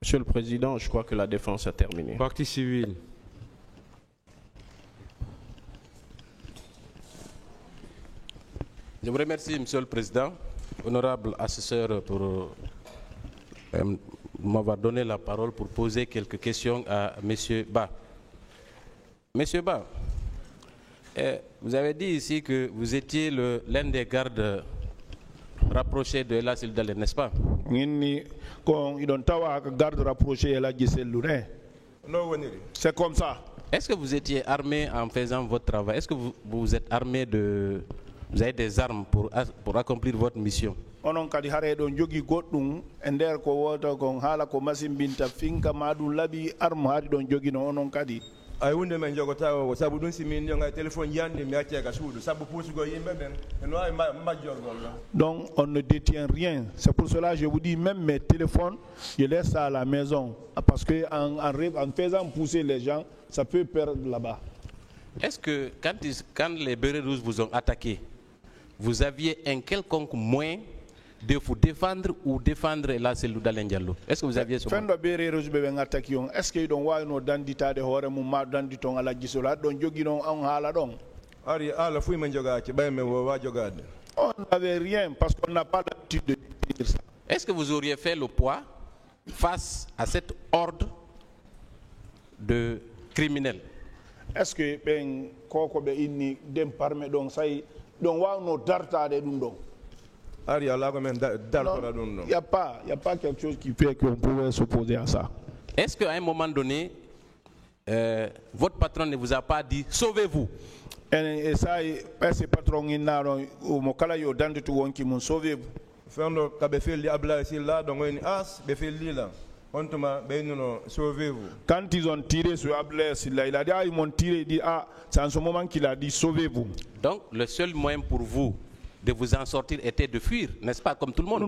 Monsieur le Président, je crois que la défense a terminé. Partie civile. Je vous remercie, Monsieur le Président, honorable assesseur, pour m'avoir donné la parole pour poser quelques questions à Monsieur Ba. Monsieur Ba, vous avez dit ici que vous étiez l'un des gardes rapprochés de la Sildale, n'est-ce pas? C'est comme ça. Est-ce que vous étiez armé en faisant votre travail? Est-ce que vous êtes armé de... Vous avez des armes pour accomplir votre mission? Onon kadi hare don jogi goddum e nder ko wota kon hala ko masimbinta finka madum labi arme hadi don jogi no onon kadi ay wonde men jogota o sabu dun simin yo ngai téléphone yande mi acce ga suudu sabu pusugo yimbe ben no ay majjorgol. Donc on ne détient rien. C'est pour cela que je vous dis même mes téléphones je laisse ça à la maison parce que en faisant pousser les gens ça peut perdre là-bas. Est-ce que quand les bérets rouges vous ont attaqué, vous aviez un quelconque moyen de vous défendre ou défendre la cellule d'Alendialo? Est-ce que vous aviez ce moyen? Est-ce que don wayno dandita de hore mum ma danditon ala gisola don joginon on hala don? Ari ala fuy man jogaati bay me wa jogade. On n'avait rien parce qu'on n'a pas l'habitude de dire ça. Est-ce que vous auriez fait le poids face à cette horde de criminels? Est-ce que ben koko be inni dem parme don say don wawno dartade dum don? Il n'y a pas quelque chose qui fait qu'on pouvait s'opposer à ça. Est-ce qu'à un moment donné, votre patron ne vous a pas dit sauvez-vous? Et ça, ce patron il n'a au mokala yo danditu wonki mun sauvez-vous. Fendo kabefeli abla sila donc on as befeli là. Sauvez-vous. Quand ils ont tiré sur Abler Silla, il a dit ils m'ont tiré, il dit c'est en ce moment qu'il a dit sauvez-vous. Donc le seul moyen pour vous de vous en sortir était de fuir, n'est-ce pas, comme tout le monde?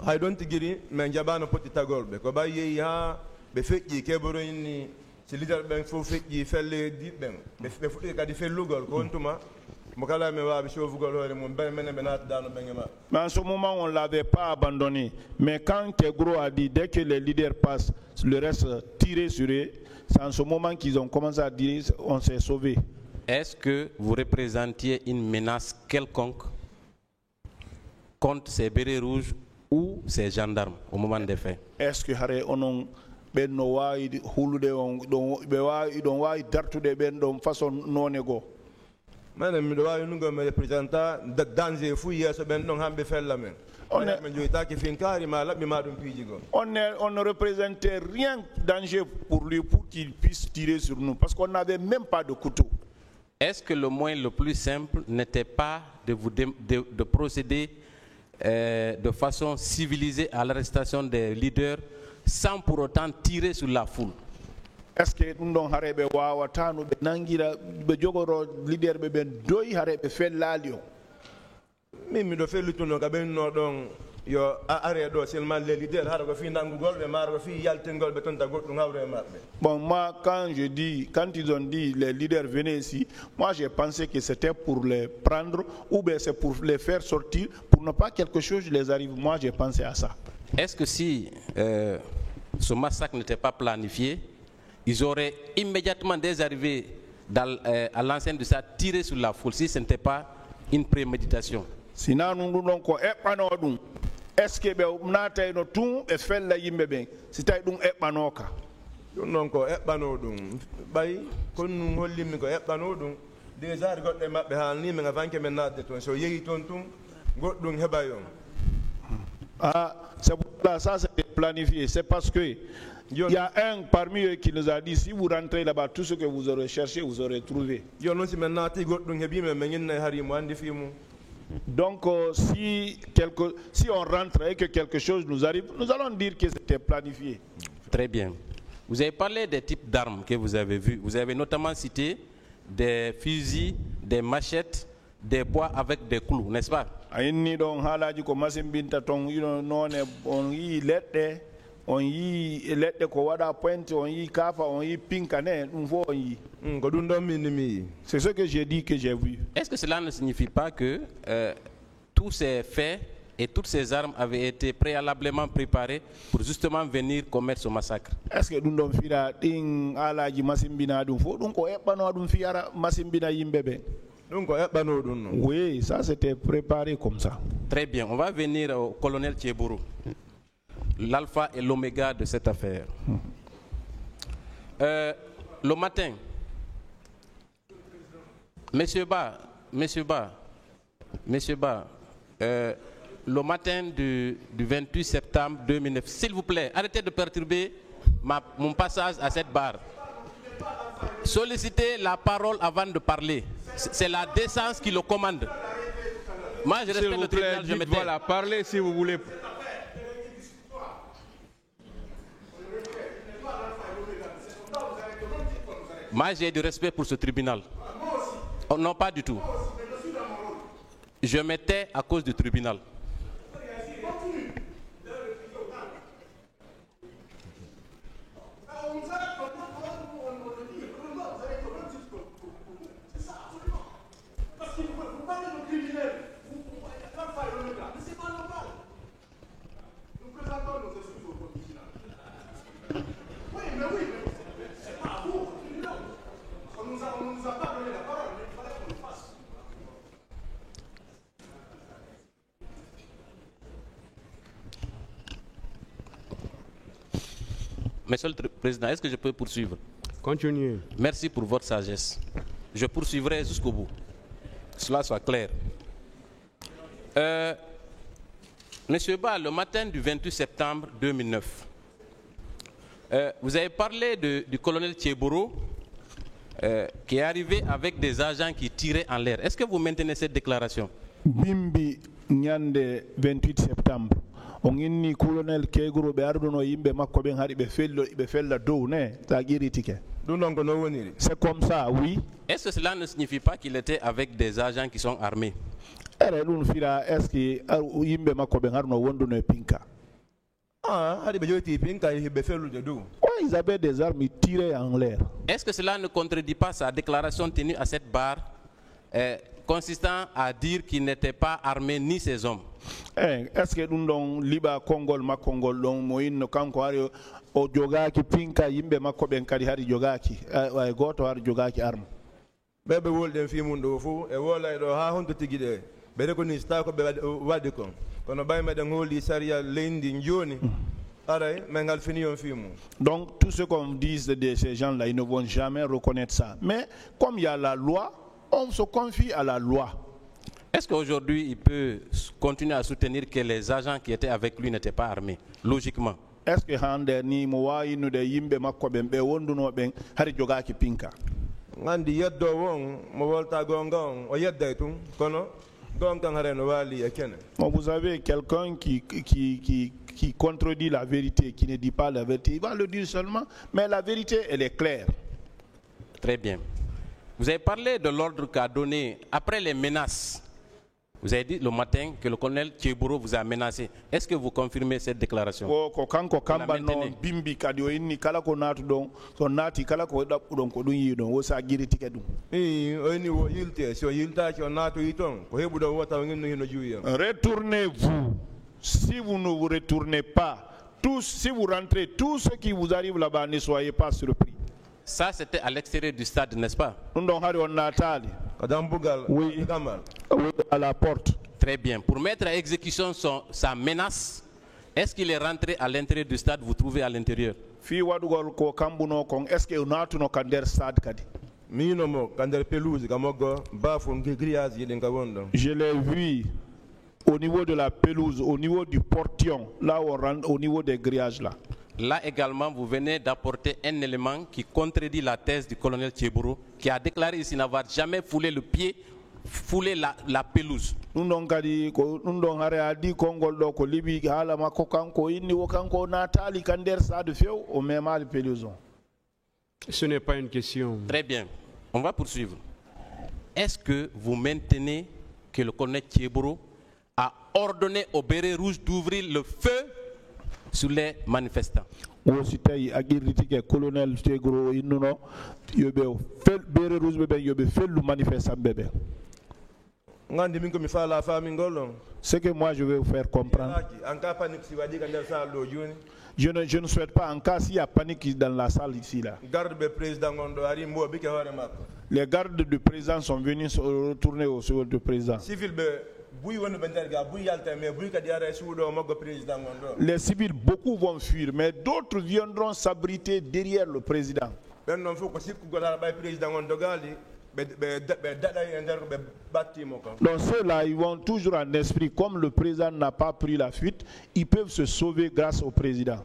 I don't think men jabano poti tagol be ko baye ha be fekki keboro ni ci leader ben fo fekki felle di ben be futi ka di fellugol ko ontuma mo kala me wa be chauffugol hore mon ben men benat dano bengema. Mais en ce moment on l'avait pas abandonné, mais quand Kegro a dit dès que les leaders passent le reste tiré sur eux, c'est en ce moment qu'ils ont commencé à dire on s'est sauvé. Est-ce que vous représentiez une menace quelconque contre ces bérets rouges ou ces gendarmes au moment des faits? Est-ce que hare onon ben no wayi hulude on be wayi don wayi dartude ben don façon nonego? Madame mi do wayi nugo me représenta danger fu yeso ben don hambe fella men. On ne représentait rien danger pour lui pour qu'il puisse tirer sur nous parce qu'on n'avait même pas de couteau. Est-ce que le moyen le plus simple n'était pas de procéder de façon civilisée à l'arrestation des leaders sans pour autant tirer sur la foule? Est-ce que nous avons harebe wawatanu be nangira be jogoro leader be ben doy harebe fellalio? Mimi do fe lutuno ka ben no don yo aredo seulement les leaders har ko fi nangugol be mar ko fi yaltengol be tonta goddu ngawre marbe. Bon, moi quand ils ont dit les leaders venaient ici, moi j'ai pensé que c'était pour les prendre ou bien c'est pour les faire sortir pour ne pas quelque chose les arrive. Moi j'ai pensé à ça. Est-ce que si ce massacre n'était pas planifié, ils auraient immédiatement dès arrivés à l'enceinte de ça tiré sur la foule si ce n'était pas une préméditation? Sinon nous donc epanodum. Est-ce que be nata no tum e fella yimbe ben si tay dum epanoka non ko epanodum bay kon hollimni ko epanodum déjà godde mabbe halni men avanke men nadde ton so yeyi ton tum goddum hebayon. C'est pour ça c'est planifié, c'est parce que il y a un parmi eux qui nous a dit si vous rentrez là-bas tout ce que vous aurez cherché vous aurez trouvé. Yo non si men nati goddum hebi men ngin hari mo andi fi mu. Donc si on rentre et que quelque chose nous arrive, nous allons dire que c'était planifié. Très bien. Vous avez parlé des types d'armes que vous avez vus. Vous avez notamment cité des fusils, des machettes, des bois avec des clous, n'est-ce pas? On y let ko wada pointe on y kafa on y pinkane on y. C'est ce que j'ai dit que j'ai vu. Est-ce que cela ne signifie pas que tous ces faits et toutes ces armes avaient été préalablement préparées pour justement venir commettre ce massacre. Est-ce que nous devons faire ding alaji masimbina dum fo donc ko ebano dum fiara masimbina yimbebe? Oui, ça c'était préparé comme ça. Très bien, on va venir au colonel Tchéboro, l'alpha et l'oméga de cette affaire. Le matin, Monsieur Ba, le matin du 28 septembre 2009, s'il vous plaît, arrêtez de perturber mon passage à cette barre. Sollicitez la parole avant de parler. C'est la décence qui le commande. Moi, je respecte le tribunal, je me tais. Voilà, parlez si vous voulez. Moi, j'ai du respect pour ce tribunal. Oh, non, pas du tout. Je me tais à cause du tribunal. Monsieur le Président, est-ce que je peux poursuivre? Continuez. Merci pour votre sagesse. Je poursuivrai jusqu'au bout. Que cela soit clair. Monsieur Ba, le matin du 28 septembre 2009, vous avez parlé du colonel Tchéboro qui est arrivé avec des agents qui tiraient en l'air. Est-ce que vous maintenez cette déclaration? Bimbi nyande 28 septembre. On inni colonel Keguro be arduno yimbe makko ben hari be fella dow ne ta giritike. C'est comme ça, oui. Est-ce que cela ne signifie pas qu'il était avec des agents qui sont armés? Est-ce que yimbe makko ben harno wonduno pinka? Ils avaient des armes tirées en l'air. Est-ce que cela ne contredit pas sa déclaration tenue à cette barre consistant à dire qu'il n'était pas armé ni ses hommes? Est-ce que nous avons liba Congol ma Congol long moïne kanko ari o jogaki pinka yimbe makko ben kadi hari jogaki goto hari jogaki arme bebe wolden fi mundo fu e wola do ha honto tigide be ko ni sta ko be wadi kon kono bay meden holi saria lendi njoni aray mengal fini on fi mu. Donc tout ce qu'on dit de ces gens là, ils ne vont jamais reconnaître ça, mais comme il y a la loi, on se confie à la loi. Est-ce qu'aujourd'hui, il peut continuer à soutenir que les agents qui étaient avec lui n'étaient pas armés, logiquement? Est-ce que hande ni mo wayi no de yimbe makko ben be wonduno ben hari jogaki pinka? Ngandi yeddo won mo volta gongon o yedda tum kono gongan hareno wali e kene. Vous avez quelqu'un qui contredit la vérité, qui ne dit pas la vérité, il va le dire seulement, mais la vérité elle est claire. Très bien. Vous avez parlé de l'ordre qu'a donné après les menaces. Vous avez dit le matin que le colonel Tchéboro vous a menacé. Est-ce que vous confirmez cette déclaration? Retournez-vous. Si vous ne vous retournez pas, si vous rentrez, tout ce qui vous arrive là-bas, ne soyez pas surpris. Ça, c'était à l'extérieur du stade, n'est-ce pas? Oui, à la porte. Très bien. Pour mettre à exécution sa menace, est-ce qu'il est rentré à l'intérieur du stade? Vous trouvez à l'intérieur? Est-ce que je l'ai vu au niveau de la pelouse, au niveau du portillon, là où on rentre, au niveau des grillages là. Là également, vous venez d'apporter un élément qui contredit la thèse du colonel Tchéboro, qui a déclaré ici n'avoir jamais foulé le pied, foulé la pelouse. Ce n'est pas une question. Très bien, on va poursuivre. Est-ce que vous maintenez que le colonel Tchéboro a ordonné au béret rouge d'ouvrir le feu sur les manifestants? ngandi min ko mi fala fami ngolon Ce que moi je vais vous faire comprendre, en cas panique si wadi kan sa lo joni je ne souhaite pas, en cas s'il y a panique dans la salle ici là. garde be président ngondo ari mbo bi ke hore makko Les gardes du président sont venus se retourner au sol du président. civil be buy wonu be nderga buy yalta mais buy ka diara suudo maggo président ngondo Les civils, beaucoup vont fuir, mais d'autres viendront s'abriter derrière le président. ben non faut ko sikku godal bay président ngondo gali be dada ender be battimo ko Donc ceux-là, ils vont toujours en esprit, comme le président n'a pas pris la fuite, ils peuvent se sauver grâce au président.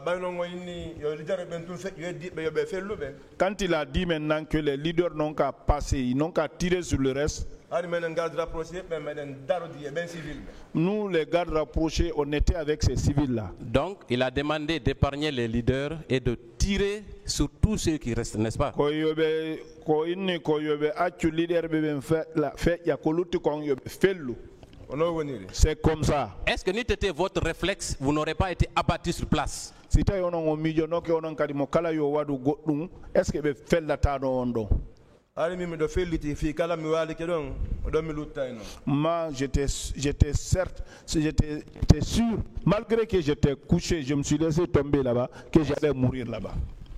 bayno ngoyni yo lidere ben tout fait yo di be yo be fellu ben Quand il a dit maintenant que les leaders n'ont qu'à passer, ils n'ont qu'à tirer sur le reste, ari menen garde rapproché ben meden darodi ben civil nous, les gardes rapprochés, on était avec ces civils-là. Donc, il a demandé d'épargner les leaders et de tirer sur tous ceux qui restent, n'est-ce pas? ono woniri C'est comme ça. Est-ce que n'eût été votre réflexe, vous n'aurez pas été abattu sur place? Si tu as est-ce que tu fais la table ari mi do felliti fi kala mi wali ke don do mi luttayno moi j'étais sûr, malgré que j'étais couché, je me suis laissé tomber là-bas, que j'allais mourir là-bas.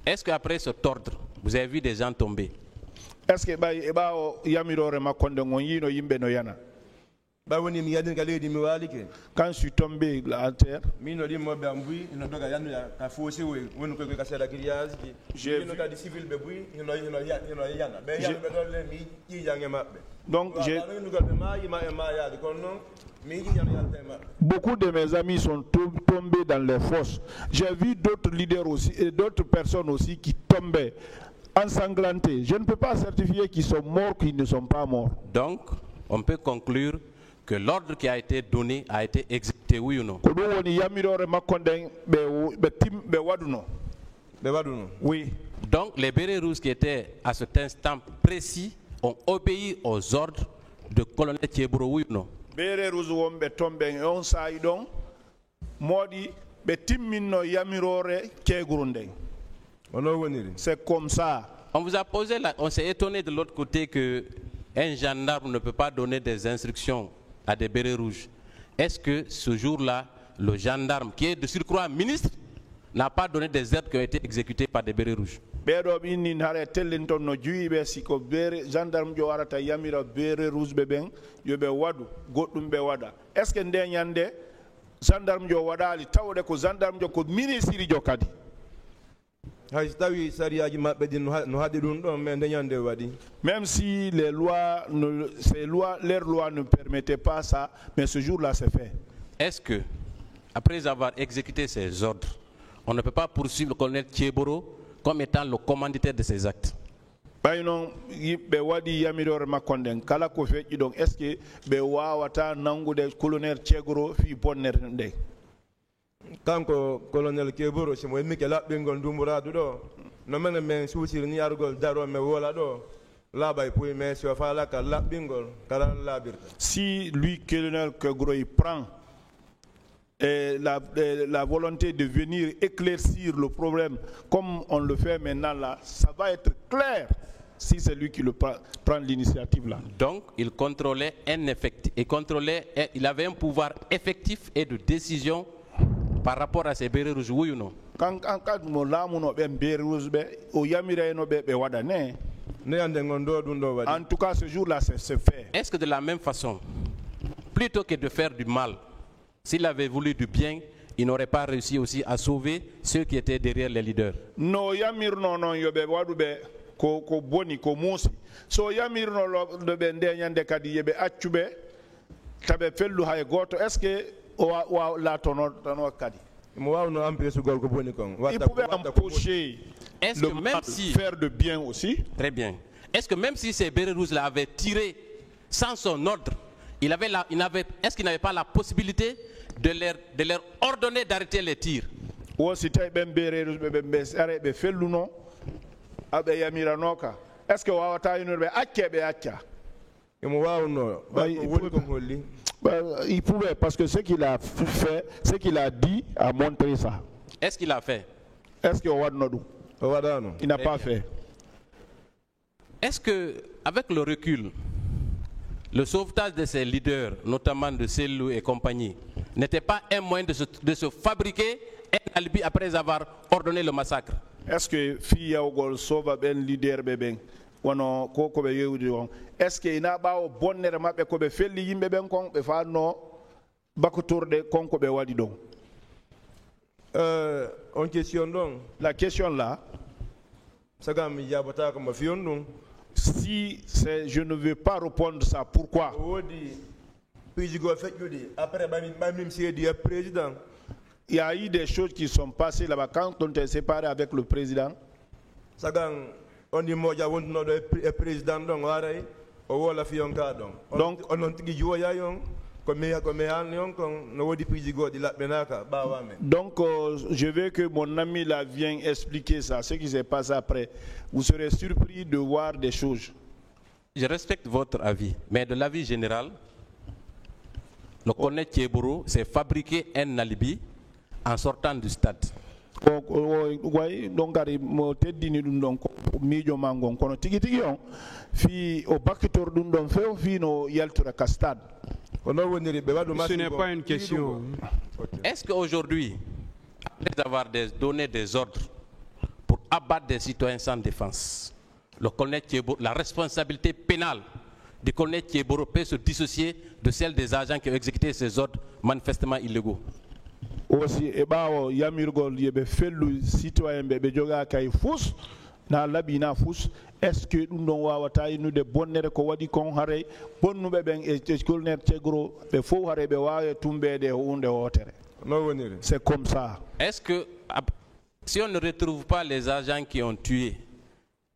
Est-ce qu'après cet ordre, vous avez vu des gens tomber? Est-ce que yamirore makonde ngonyino yimbe no yana? ba woni mi yadin ka leydi mi wali ke Quand je suis tombé là à terre, mi no limo be ambui no doga yanu ya ka fosi we woni ko ka sela grillage ki J'ai no ka di civil be bui no yana be yana be do le mi yi jange mabbe donc j'ai no go be ma yi ma ya di kon non mi yi yana yalta mabbe beaucoup de mes amis sont tombés dans les fosses. J'ai vu d'autres leaders aussi et d'autres personnes aussi qui tombaient ensanglantés. Je ne peux pas certifier qu'ils sont morts, qu'ils ne sont pas morts. Donc, on peut conclure que l'ordre qui a été donné a été exécuté, oui ou non? Oui. Donc, les bérets rouges qui étaient à cet instant précis ont obéi aux ordres de colonel Thiebro, oui ou non? C'est comme ça. On vous a posé on s'est étonné de l'autre côté que un gendarme ne peut pas donner des instructions à des bérets rouges. Est-ce que ce jour-là, le gendarme, qui est de surcroît ministre, n'a pas donné des ordres qui ont été exécutés par des bérets rouges? Est-ce que gendarme jo wadali tawde ko gendarme jo ko ministre jo kadi? Même si leurs lois ne permettaient pas ça, mais ce jour-là c'est fait. Est-ce que, après avoir exécuté ces ordres, on ne peut pas poursuivre le colonel Thiebro comme étant le commanditaire de ces actes? Est-ce que wawata nangude colonel Thiebro fi bonner? Kanko colonel Keboro se mo mi ke labbe ngol dumbura do no men men suusir ni argol daro me wola do la bay pour mais so fa la ka labbe ngol kala labirta. Si lui colonel Keboro il prend la volonté de venir éclaircir le problème comme on le fait maintenant là, ça va être clair si c'est lui qui prend l'initiative là. Donc il contrôlait il avait un pouvoir effectif et de décision par rapport à ces bérets rouges, oui ou non? En tout cas, ce jour-là, c'est fait. Est-ce que de la même façon, plutôt que de faire du mal, s'il avait voulu du bien, il n'aurait pas réussi aussi à sauver ceux qui étaient derrière les leaders? Non, yamir non non yobe wadube ko boni ko musi. So yamir no de bende nyande kadi yebe achube tabe fellu hay goto. Est-ce que il pouvait empêcher le mal, faire de bien aussi. Très bien. Est-ce que même si ces bérets rouges avaient tiré sans son ordre, est-ce qu'il n'avait pas la possibilité de leur ordonner d'arrêter les tirs? Est-ce que il pouvait, parce que ce qu'il a fait, ce qu'il a dit, a montré ça. Est-ce qu'il a fait? Est-ce qu'il n'a pas fait? Est-ce que, avec le recul, le sauvetage de ces leaders, notamment de Sellou et compagnie, n'était pas un moyen de se fabriquer un alibi après avoir ordonné le massacre? Est-ce que fiyawgol sova ben leader be ben wono ko ko be yewdi on est-ce que ina bawo bonnere mabbe ko be felli yimbe ben kon be fanno bakotorde kon ko be wadi don? On question donc. La question là, Sagam yabota comme fiondon. si je ne veux pas répondre ça, pourquoi? Après, président. Il y a eu des choses qui sont passées là-bas quand on était séparé avec le président. Sagam, on dit moi, j'ai président donc, donc on a dit donc, je veux que mon ami là vienne expliquer ça, ce qui s'est passé après. Vous serez surpris de voir des choses. Je respecte votre avis, mais de l'avis général, le colonel Thieboro s'est fabriqué un alibi en sortant du stade. Donc, mo teddini dum don ko mijo mangon kono tigi tigi on fi o bakitor dum don few fi no yaltura ka stade. Ce n'est pas une question. Est-ce qu'aujourd'hui, après avoir donné des ordres pour abattre des citoyens sans défense, le colonel Thieboro, la responsabilité pénale du colonel Thieboro peut se dissocier de celle des agents qui ont exécuté ces ordres manifestement illégaux? Aussi e bawo yamirgol yebe fellu citoyen be joga kay fous na labina fous, est-ce que dum don wawata inude bonnere ko wadi kon hare bonnube ben e colonel Thieboro be fo hare be wawe tumbede hunde wotere? C'est comme ça. Est-ce que si on ne retrouve pas les agents qui ont tué,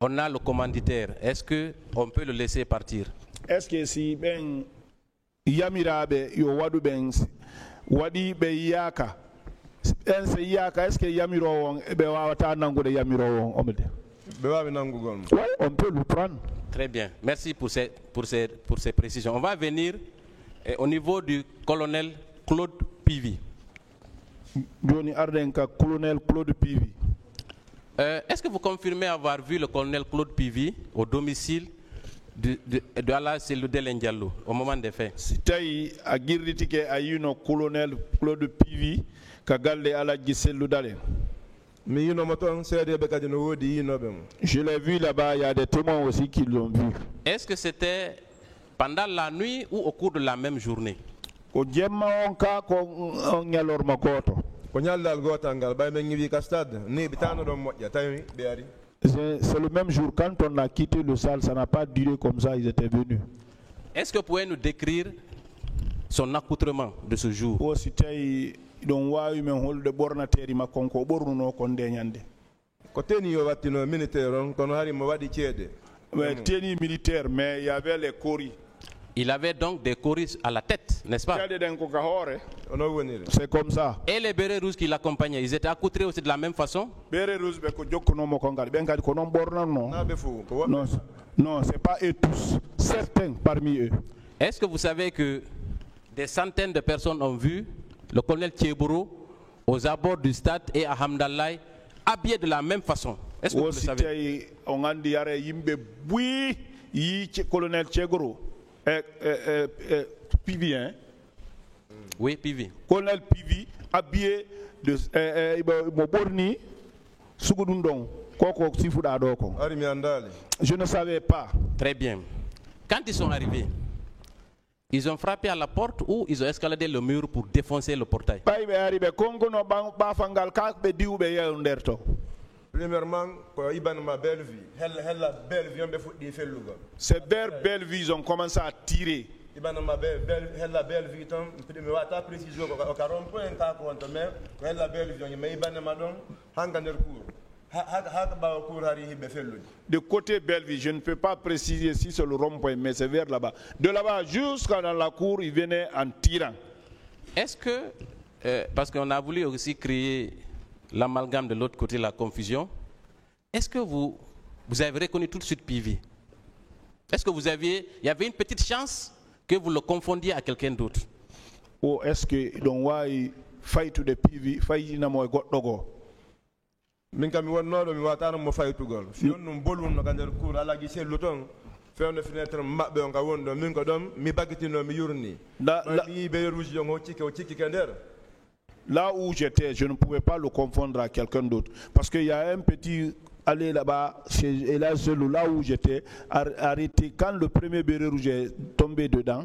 on a le commanditaire, est-ce que on peut le laisser partir? Est-ce que si ben yamirabe yo wadu ben wadi be yaka en yaka, est-ce que yamiro won be wawata nangude yamiro won omede? On peut le prendre. Très bien, merci pour ces précisions. On va venir au niveau du colonel Claude Pivi. Johnny Ardenka, colonel Claude Pivi. Est-ce que vous confirmez avoir vu le colonel Claude Pivi au domicile de Ala Sellou Diallo au moment des faits? Si tayi a girritike ayino colonel Claude Pivi ka galle Ala Sellou Diallo. Je l'ai vu là-bas, il y a des témoins aussi qui l'ont vu. Est-ce que c'était pendant la nuit ou au cours de la même journée? C'est le même jour, quand on a quitté le salle, ça n'a pas duré comme ça, ils étaient venus. Est-ce que vous pouvez nous décrire son accoutrement de ce jour? Don wawi men holde bornateri makon ko bornuno kon de nyande ko teni yo wattino militaire on kono hari mo wadi ciede teni militaire, mais il y avait les coris. Il avait donc des coris à la tête, n'est-ce pas? C'est comme ça. Et les bérets rouges qui l'accompagnaient, ils étaient accoutrés aussi de la même façon? Non, c'est pas eux tous, certains parmi eux. Est-ce que vous savez que des centaines de personnes ont vu le colonel Thieboro aux abords du stade et à Hamdallah habillé de la même façon? Est-ce que vous le savez? Colonel Thieboro Pivi, hein? Oui, Pivi. Colonel Pivi habillé de Moborni Sugudundong Koko Sifudadoko. Je ne savais pas. Très bien. Quand ils sont arrivés, ils ont frappé à la porte ou ils ont escaladé le mur pour défoncer le portail? Premièrement, c'est vers Bellevue ils ont commencé à tirer. De côté Bellevue, je ne peux pas préciser si c'est le rond-point, mais c'est vers là-bas. De là-bas jusqu'à dans la cour, ils venaient en tirant. Est-ce que, parce qu'on a voulu aussi créer l'amalgame de l'autre côté, la confusion, est-ce que vous avez reconnu tout de suite Pivi? Est-ce que il y avait une petite chance que vous le confondiez à quelqu'un d'autre? Ou est-ce que donc why fight to the Pivi, fight na mo goddogo? Min kam wonno do mi watano mo faytugol fi on num bolwon no gander cour ala gi sellu ton faire une fenêtre mabbe on ka wondo min ko dom mi bagitino mi yurni mi be rouge yo ngo tiki kender. Là où j'étais, je ne pouvais pas le confondre à quelqu'un d'autre. Parce qu'il y a un petit allé là-bas, et là où j'étais, arrêté. Quand le premier béret rouge est tombé dedans,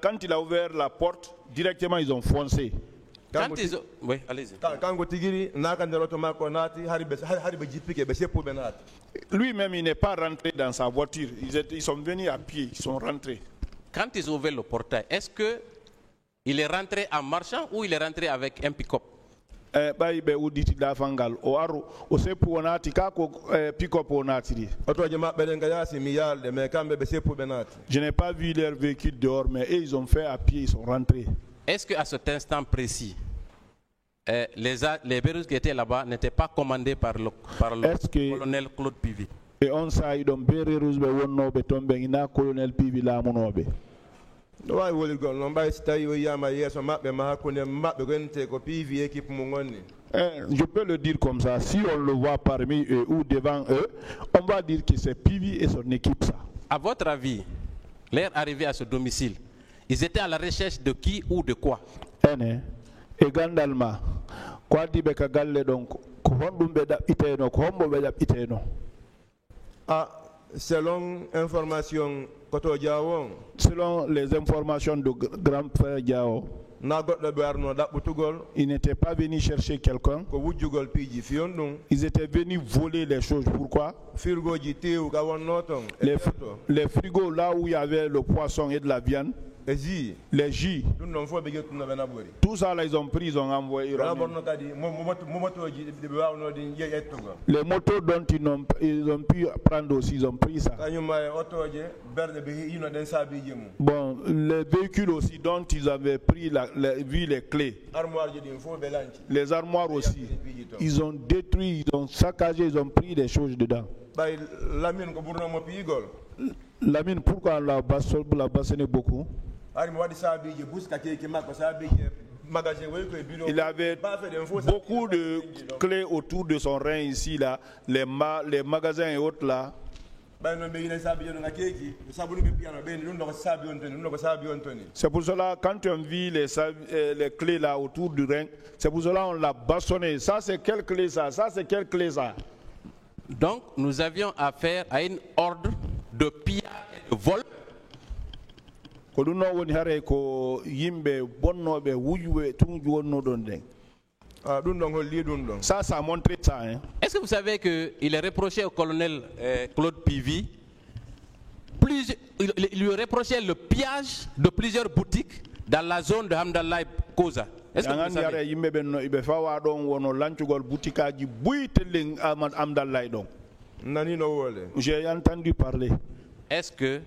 quand il a ouvert la porte, directement ils ont foncé. Oui, allez-y. Lui-même, il n'est pas rentré dans sa voiture. Ils sont venus à pied, ils sont rentrés. Quand ils ont ouvert le portail, est-ce que il est rentré en marchant ou il est rentré avec un pick-up? Je n'ai pas vu leur véhicule dehors, mais eux, ils ont fait à pied, ils sont rentrés. Est-ce qu'à cet instant précis, les Bérus qui étaient là-bas n'étaient pas commandés par le colonel Claude Pivi? Et on sait donc Bérus colonel Pivi là monobe. Je peux le dire comme ça, si on le voit parmi eux ou devant eux, on va dire que c'est Pivi et son équipe ça. À votre avis, leur arrivée à ce domicile, ils étaient à la recherche de qui ou de quoi? Et Gandalma, quoi dit Beka donc, selon les informations de grand frère Diao, ils n'étaient pas venus chercher quelqu'un. Ils étaient venus voler les choses. Pourquoi? Les frigos là où il y avait le poisson et de la viande, les jus, tout ça là ils ont pris, ils ont envoyé. Les motos dont ils ont pu prendre aussi, ils ont pris ça. Bon, les véhicules aussi dont ils avaient pris vu les clés, les armoires aussi, ils ont détruit, ils ont saccagé, ils ont pris des choses dedans. La mine, pourquoi on l'a bastonné beaucoup? Il avait beaucoup de clés autour de son rein ici, là, les magasins et autres là. C'est pour cela, quand on vit les clés là autour du rein, c'est pour cela on l'a bastonné. Ça c'est quelle clé ça? Ça c'est quelle clé ça? Donc nous avions affaire à une ordre de pillage et de vol. Ça a montré ça. Hein? Est-ce que vous savez qu'il est reproché au colonel Claude Pivi, il lui reprochait le pillage de plusieurs boutiques dans la zone de Hamdallah Koza. Est-ce que vous savez? J'ai entendu parler. Est-ce que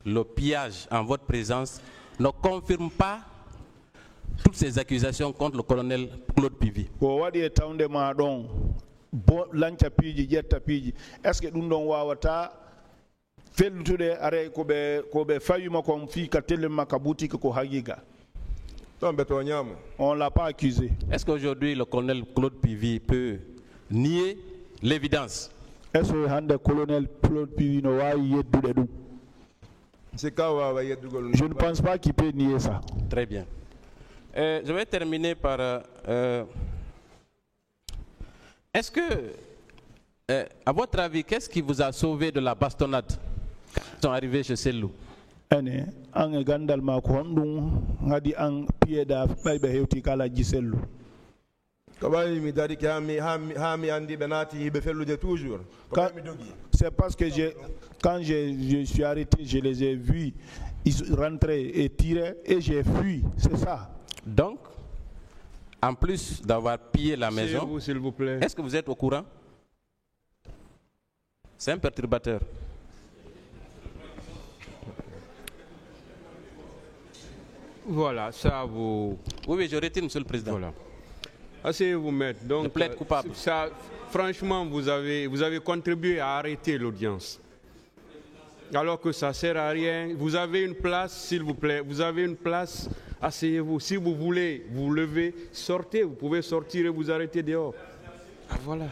le pillage en votre présence ne confirme pas toutes ces accusations contre le colonel Claude Pivi? Est-ce que nous wawata feltude are ko be fayuma ko fi ka telema ka boutique ko hagiga? On l'a pas accusé. Est-ce qu'aujourd'hui le colonel Claude Pivi peut nier l'évidence? Est-ce que le colonel Claude Pivi no wa yeddude dum? Je ne pense pas qu'il peut nier ça. Très bien. Je vais terminer par... est-ce que, à votre avis, qu'est-ce qui vous a sauvé de la bastonnade quand ils sont arrivés chez Sellou? C'est parce que quand je suis arrêté, je les ai vus, ils rentraient et tiraient et j'ai fui, c'est ça. Donc, en plus d'avoir pillé la maison, vous, s'il vous plaît. Est-ce que vous êtes au courant? C'est un perturbateur. Voilà, ça vous... Oui, je retire, Monsieur le Président. Voilà. Asseyez-vous, maître. Donc, je plaide coupable. Ça, franchement, vous avez contribué à arrêter l'audience. Alors que ça ne sert à rien. Vous avez une place, s'il vous plaît. Vous avez une place, asseyez-vous. Si vous voulez vous lever, sortez. Vous pouvez sortir et vous arrêter dehors. Ah, voilà.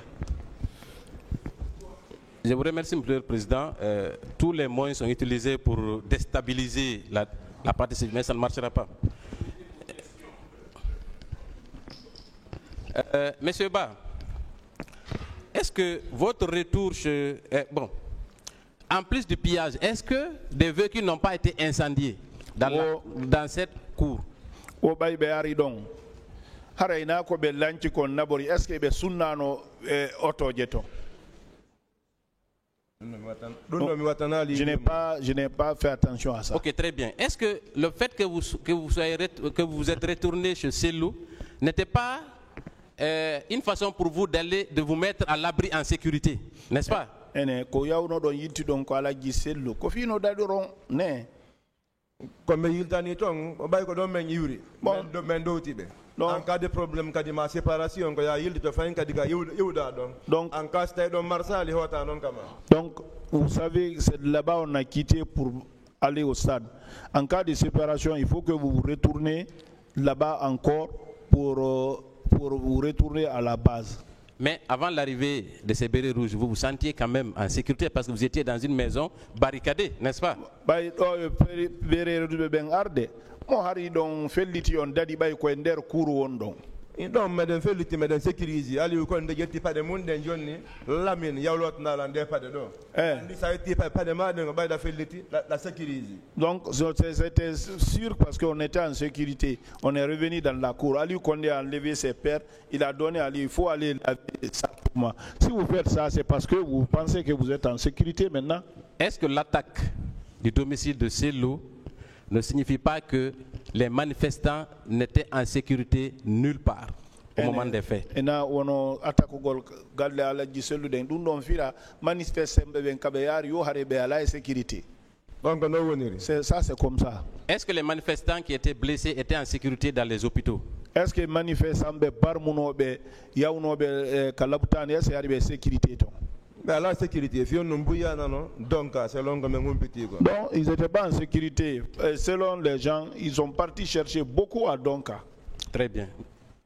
Je vous remercie, Monsieur le Président. Tous les moyens sont utilisés pour déstabiliser la partie civile, mais ça ne marchera pas. Monsieur Ba, est-ce que votre retour chez... bon, en plus du pillage, est-ce que des véhicules n'ont pas été incendiés dans cette cour? Je n'ai pas fait attention à ça. Ok, très bien. Est-ce que le fait que vous êtes retourné chez Selou n'était pas une façon pour vous de vous mettre à l'abri en sécurité, n'est-ce pas? Comme il t'a dit, on va en cas de problème, quand il y a séparation, donc, vous savez, c'est là-bas on a quitté pour aller au stade. En cas de séparation, il faut que vous retournez là-bas encore pour vous retourner à la base. Mais avant l'arrivée de ces bérets rouges, vous vous sentiez quand même en sécurité parce que vous étiez dans une maison barricadée, n'est-ce pas? Donc, madame Félix, madame sécurisée, allez vous connaître pas de monde dans Johnny, la mine, y'a l'autre n'a pas de dos. Ça a été pas de mal, la sécurisée. Donc, c'était sûr parce qu'on était en sécurité. On est revenu dans la cour. Ali Kondé a enlevé ses pères, il a donné à lui, il faut aller laver ça pour moi. Si vous faites ça, c'est parce que vous pensez que vous êtes en sécurité maintenant. Est-ce que l'attaque du domicile de Selou ne signifie pas que les manifestants n'étaient en sécurité nulle part au moment des faits? Ça, c'est comme ça. Est-ce que les manifestants qui étaient blessés étaient en sécurité dans les hôpitaux? Est-ce que les manifestants en sécurité? La sécurité, donc ils n'étaient pas en sécurité. Selon les gens, ils sont partis chercher beaucoup à Donka. Très bien.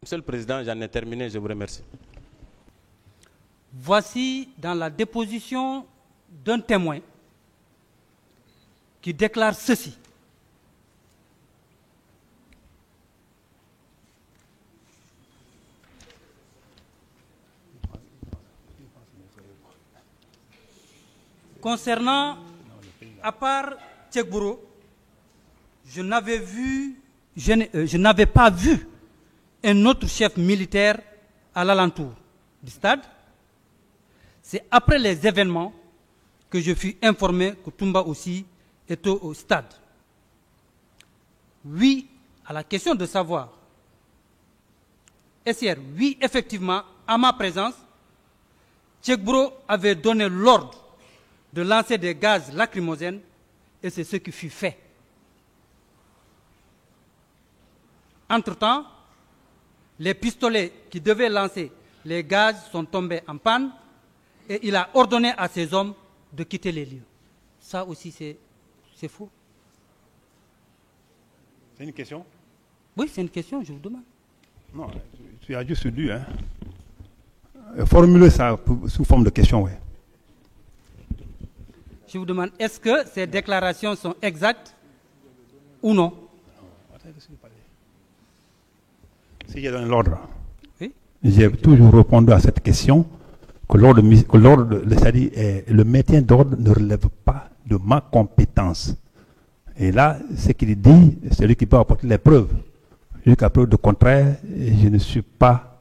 Monsieur le Président, j'en ai terminé, je vous remercie. Voici dans la déposition d'un témoin qui déclare ceci. Concernant, à part Tchekbouro, je n'avais pas vu un autre chef militaire à l'alentour du stade. C'est après les événements que je fus informé que Toumba aussi était au stade. Oui, à la question de savoir, oui, effectivement, à ma présence, Tchekbouro avait donné l'ordre de lancer des gaz lacrymogènes et c'est ce qui fut fait. Entre-temps, les pistolets qui devaient lancer les gaz sont tombés en panne et il a ordonné à ses hommes de quitter les lieux. Ça aussi, c'est faux. C'est une question? Oui, c'est une question, je vous demande. Non, tu as juste dû formuler ça sous forme de question, oui. Je vous demande, est-ce que ces déclarations sont exactes ou non? Si j'ai donné l'ordre, oui? J'ai toujours répondu à cette question que le maintien d'ordre ne relève pas de ma compétence. Et là, ce qu'il dit, c'est celui qui peut apporter les preuves. Jusqu'à preuve de contraire, je ne suis pas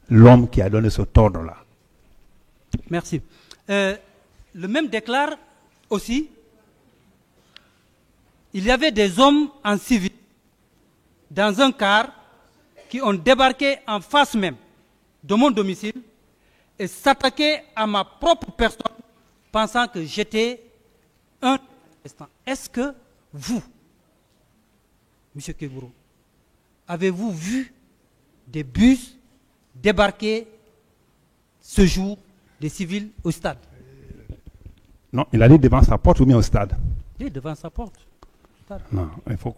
l'homme qui a donné cet ordre-là. Merci. Le même déclare aussi, il y avait des hommes en civil dans un car qui ont débarqué en face même de mon domicile et s'attaquaient à ma propre personne pensant que j'étais un manifestant. Est-ce que vous, M. Keguro, avez-vous vu des bus débarquer ce jour des civils au stade? Non, il a dit devant sa porte ou bien au stade? Oui, devant sa porte. Stade. Non, il faut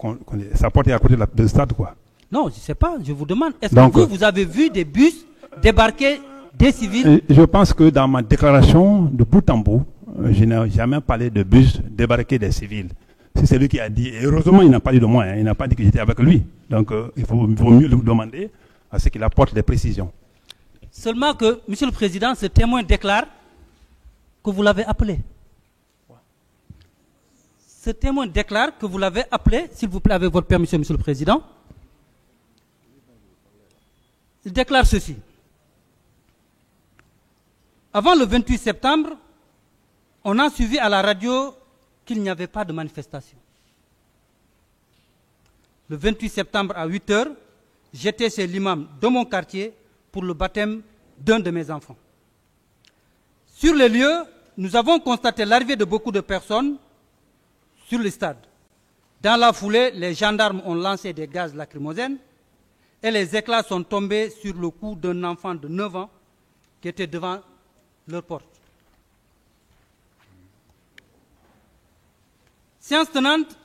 sa porte est à côté du stade, quoi. Non, je ne sais pas, je vous demande, est-ce que vous avez vu des bus débarquer des civils. Je pense que dans ma déclaration de bout en bout, je n'ai jamais parlé de bus débarquer des civils. C'est lui qui a dit, et heureusement il n'a pas dit de moi, hein, il n'a pas dit que j'étais avec lui. Donc il vaut mieux lui demander à ce qu'il apporte des précisions. Seulement que, Monsieur le Président, ce témoin déclare que vous l'avez appelé. Ce témoin déclare que vous l'avez appelé, s'il vous plaît, avec votre permission, Monsieur le Président. Il déclare ceci. Avant le 28 septembre, on a suivi à la radio qu'il n'y avait pas de manifestation. Le 28 septembre à 8 h, j'étais chez l'imam de mon quartier pour le baptême d'un de mes enfants. Sur les lieux, nous avons constaté l'arrivée de beaucoup de personnes sur le stade. Dans la foulée, les gendarmes ont lancé des gaz lacrymogènes et les éclats sont tombés sur le cou d'un enfant de 9 ans qui était devant leur porte. Séance tenante,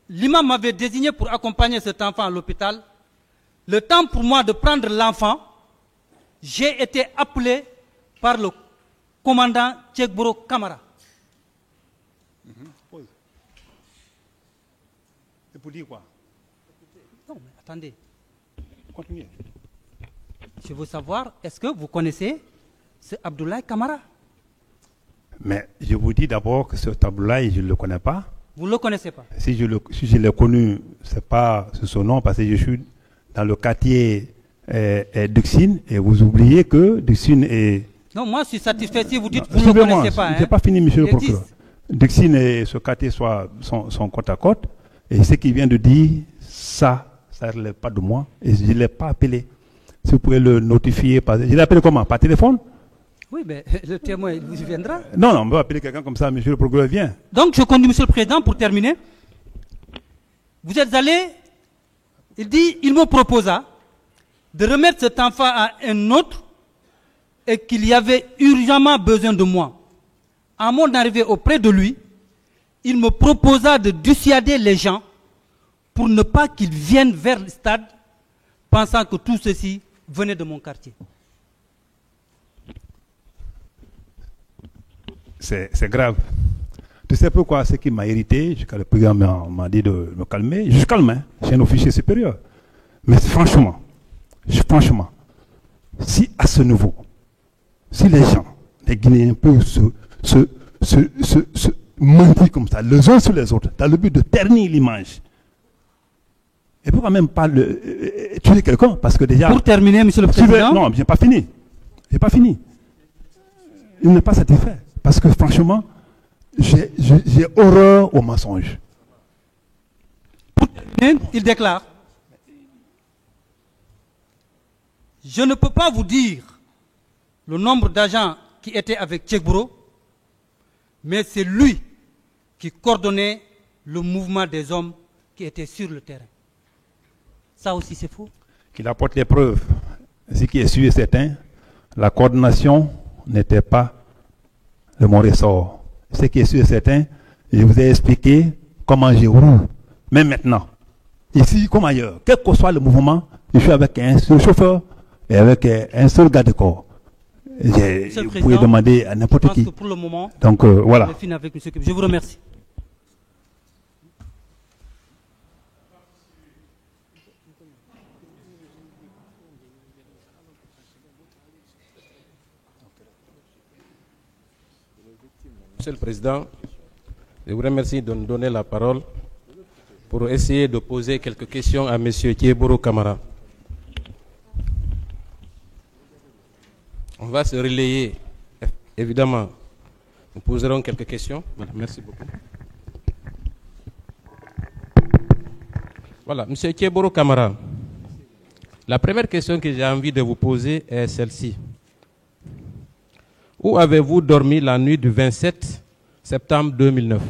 l'imam m'avait désigné pour accompagner cet enfant à l'hôpital. Le temps pour moi de prendre l'enfant, j'ai été appelé par le commandant Tchegboro Kamara. C'est pour dire quoi? Non, mais attendez. Continuez. Je veux savoir, est-ce que vous connaissez ce Abdoulaye Kamara? Mais je vous dis d'abord que ce Abdoulaye, je ne le connais pas. Vous ne le connaissez pas? Si je l'ai connu, ce n'est pas son nom, parce que je suis dans le quartier Duxine, et vous oubliez que Duxine est... Non, moi je suis satisfait si vous dites que vous ne le connaissez pas. Je n'ai pas fini, monsieur le procureur. Duxine et ce quartier sont côte à côte, et ce qu'il vient de dire, ça ne relève pas de moi, et je ne l'ai pas appelé. Si vous pouvez le notifier, je l'ai appelé comment? Par téléphone? Oui, mais le témoin, il vous viendra. Non, on va appeler quelqu'un comme ça, monsieur le procureur, viens. Donc, je conduis, monsieur le président, pour terminer. Vous êtes allé, il dit, il me proposa de remettre cet enfant à un autre et qu'il y avait urgemment besoin de moi. À mon arrivée auprès de lui, il me proposa de dissuader les gens pour ne pas qu'ils viennent vers le stade pensant que tout ceci venait de mon quartier. C'est grave. Tu sais pourquoi? Ce qui m'a irrité, jusqu'à le président m'a dit de me calmer. Je suis calme, hein? Je suis un officier supérieur. Mais franchement, si à ce niveau, si les gens, les Guinéens peuvent se mentir comme ça, les uns sur les autres, dans le but de ternir l'image, et pourquoi même pas tuer quelqu'un? Parce que déjà... Pour terminer, monsieur le président... Non, je n'ai pas fini. Je n'ai pas fini. Il n'est pas satisfait. Parce que franchement, j'ai horreur aux mensonges. Pour terminer, il déclare: je ne peux pas vous dire le nombre d'agents qui étaient avec Tchegboro, mais c'est lui qui coordonnait le mouvement des hommes qui étaient sur le terrain. Ça aussi c'est faux. Qu'il apporte les preuves. Ce qui est sûr et certain, la coordination n'était pas de mon ressort. Ce qui est sûr et certain, je vous ai expliqué comment je roule. Mais maintenant, ici comme ailleurs, quel que soit le mouvement, je suis avec un seul chauffeur et avec un seul garde-corps. Vous pouvez demander à n'importe qui. Pour le moment, donc voilà. Je vous remercie. Monsieur le Président, je vous remercie de nous donner la parole pour essayer de poser quelques questions à M. Tchegboro Kamara. On va se relayer, évidemment. Nous poserons quelques questions. Voilà, merci beaucoup. Voilà, M. Tchegboro Kamara. La première question que j'ai envie de vous poser est celle-ci. Où avez-vous dormi la nuit du 27 septembre 2009?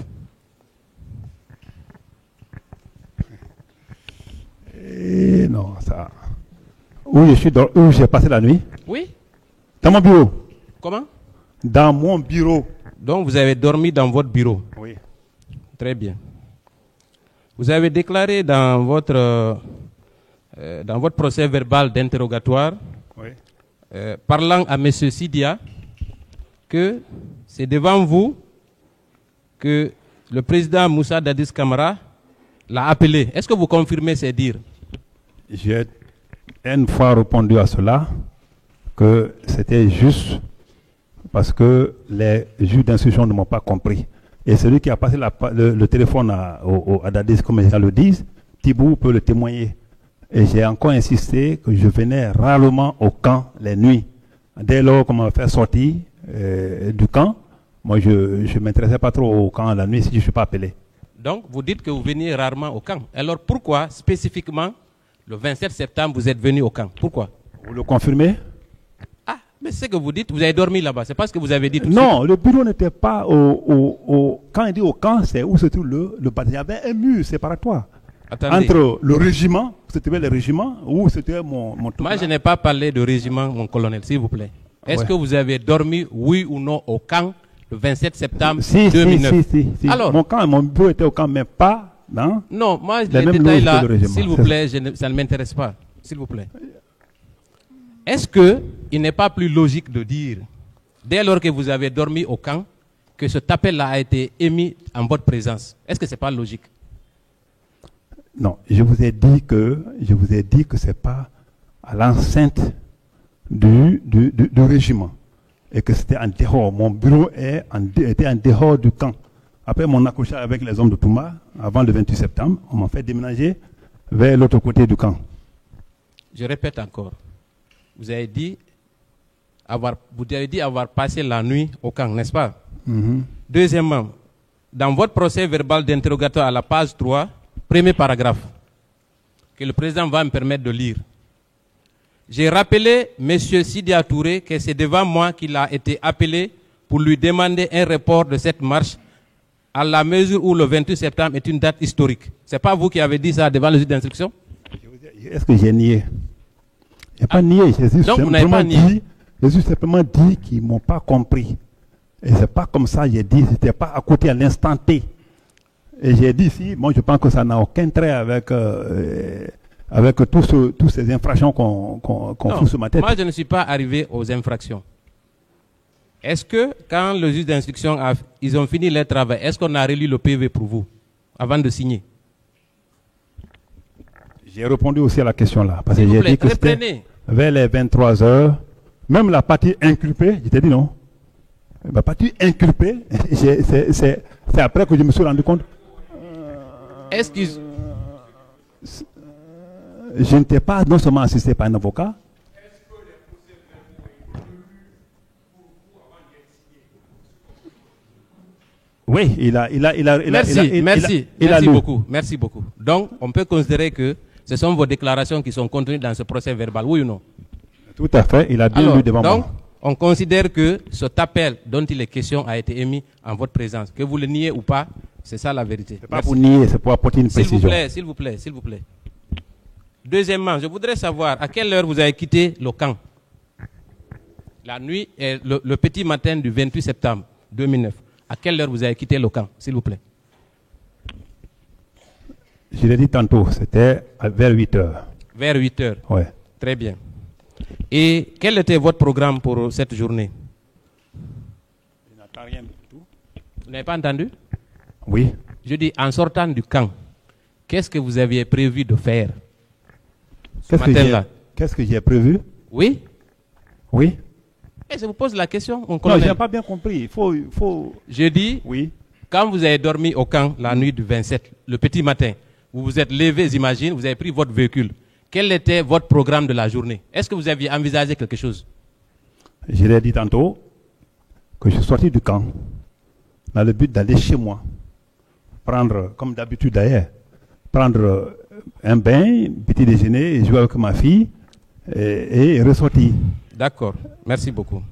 Non, ça. Où j'ai passé la nuit? Oui. Dans mon bureau. Comment? Dans mon bureau. Donc vous avez dormi dans votre bureau? Oui. Très bien. Vous avez déclaré dans votre procès verbal d'interrogatoire, oui, parlant à M. Sidia, que c'est devant vous que le président Moussa Dadis Camara l'a appelé. Est-ce que vous confirmez ces dires? J'ai une fois répondu à cela que c'était juste parce que les juges d'instruction ne m'ont pas compris. Et celui qui a passé le téléphone à Dadis, comme les gens le disent, Thibou peut le témoigner. Et j'ai encore insisté que je venais rarement au camp les nuits. Dès lors qu'on m'a fait sortir du camp, moi je ne m'intéressais pas trop au camp la nuit si je ne suis pas appelé. Donc vous dites que vous veniez rarement au camp. Alors pourquoi spécifiquement le 27 septembre vous êtes venu au camp? Pourquoi? Vous le confirmez? Ah, mais c'est ce que vous dites, vous avez dormi là-bas, c'est pas ce que vous avez dit tout de Non, suite. le bureau n'était pas quand il dit au camp, c'est où se trouve le bâtiment. Il y avait un mur séparatoire. Attendez. Entre le régiment, c'était le régiment, où c'était mon Moi je n'ai pas parlé de régiment, mon colonel, s'il vous plaît. Est-ce que vous avez dormi, oui ou non, au camp le 27 septembre 2009? Si. Alors, Mon bureau était au camp, mais pas dans... Non, moi, les mêmes détails loges là, que le régiment. s'il vous plaît, ça ne m'intéresse pas. S'il vous plaît. Est-ce qu'il n'est pas plus logique de dire, dès lors que vous avez dormi au camp, que cet appel-là a été émis en votre présence? Est-ce que ce n'est pas logique? Non, je vous ai dit que ce n'est pas à l'enceinte du régiment. Et que c'était en dehors. Mon bureau était en dehors du camp. Après mon accrochage avec les hommes de Touma, avant le 28 septembre, on m'a fait déménager vers l'autre côté du camp. Je répète encore. Vous avez dit avoir passé la nuit au camp, n'est-ce pas? Deuxièmement, dans votre procès verbal d'interrogatoire à la page 3, premier paragraphe, que le président va me permettre de lire. J'ai rappelé M. Sidia Touré que c'est devant moi qu'il a été appelé pour lui demander un report de cette marche à la mesure où le 28 septembre est une date historique. Ce n'est pas vous qui avez dit ça devant le juge d'instruction? Est-ce que j'ai nié? Je n'ai pas nié. Donc vous n'avez pas nié. J'ai simplement dit qu'ils ne m'ont pas compris. Et ce n'est pas comme ça, j'ai dit, c'était pas à côté à l'instant T. Et j'ai dit ici, moi je pense que ça n'a aucun trait avec toutes ces infractions qu'on fout sur ma tête. Moi je ne suis pas arrivé aux infractions. Est-ce que quand le juge d'instruction ils ont fini leur travail, est-ce qu'on a relu le PV pour vous avant de signer? J'ai répondu aussi à la question là. Parce que j'ai dit que reprenez. Vers les 23 heures, même la partie inculpée, je t'ai dit non. La partie inculpée, c'est après que je me suis rendu compte. Est-ce qu'ils... Je n'étais pas non seulement assisté par un avocat. Oui, Merci beaucoup. Donc, on peut considérer que ce sont vos déclarations qui sont contenues dans ce procès verbal, oui ou non? Tout à fait, il a bien lu devant moi. Donc, on considère que cet appel dont il est question a été émis en votre présence. Que vous le niez ou pas, c'est ça la vérité. C'est pas pour nier, c'est pour apporter une précision. S'il vous plaît. Deuxièmement, je voudrais savoir à quelle heure vous avez quitté le camp? La nuit et le petit matin du 28 septembre 2009. À quelle heure vous avez quitté le camp, s'il vous plaît? Je l'ai dit tantôt, c'était vers 8 heures. Vers 8 heures? Oui. Très bien. Et quel était votre programme pour cette journée? Je n'entends rien du tout. Vous n'avez pas entendu? Oui. Je dis, en sortant du camp, qu'est-ce que vous aviez prévu de faire ce matin-là? Qu'est-ce que j'ai prévu? Oui. Oui. Et je vous pose la question, mon Non, colonel. je n'ai pas bien compris. Il faut... Je dis, oui. Quand vous avez dormi au camp la nuit du 27, le petit matin, vous vous êtes levé, j'imagine, vous avez pris votre véhicule. Quel était votre programme de la journée? Est-ce que vous aviez envisagé quelque chose? Je l'ai dit tantôt que je suis sorti du camp dans le but d'aller chez moi, prendre, comme d'habitude d'ailleurs, prendre un bain, petit déjeuner, jouer avec ma fille et ressortir. D'accord, merci beaucoup.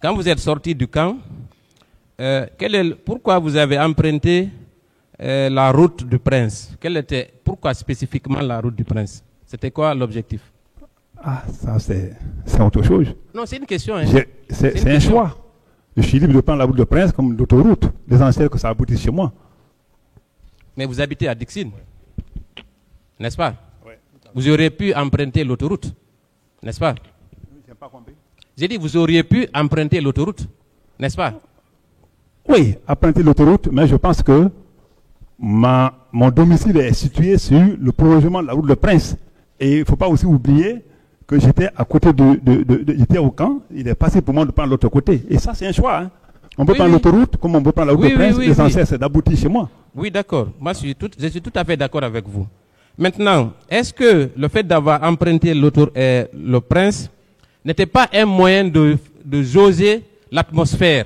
Quand vous êtes sorti du camp, pourquoi vous avez emprunté la route du Prince? Pourquoi spécifiquement la route du Prince? C'était quoi l'objectif? Ah, ça c'est autre chose. Non, c'est une question. Hein. C'est un choix. Je suis libre de prendre la route du Prince comme l'autoroute. L'essentiel que ça aboutisse chez moi. Mais vous habitez à Dixine, n'est-ce pas? Oui. Vous auriez pu emprunter l'autoroute, n'est-ce pas? pas compris. J'ai dit, vous auriez pu emprunter l'autoroute, n'est-ce pas? Oui, emprunter l'autoroute, mais je pense que mon domicile est situé sur le prolongement de la route de Prince. Et il ne faut pas aussi oublier que j'étais à côté j'étais au camp, il est passé pour moi de prendre l'autre côté. Et ça, c'est un choix. Hein. On peut prendre l'autoroute comme on peut prendre la route de Prince. L'essentiel, c'est d'aboutir chez moi. Oui, d'accord. Moi, je suis tout à fait d'accord avec vous. Maintenant, est-ce que le fait d'avoir emprunté le Prince n'était pas un moyen de jauger l'atmosphère?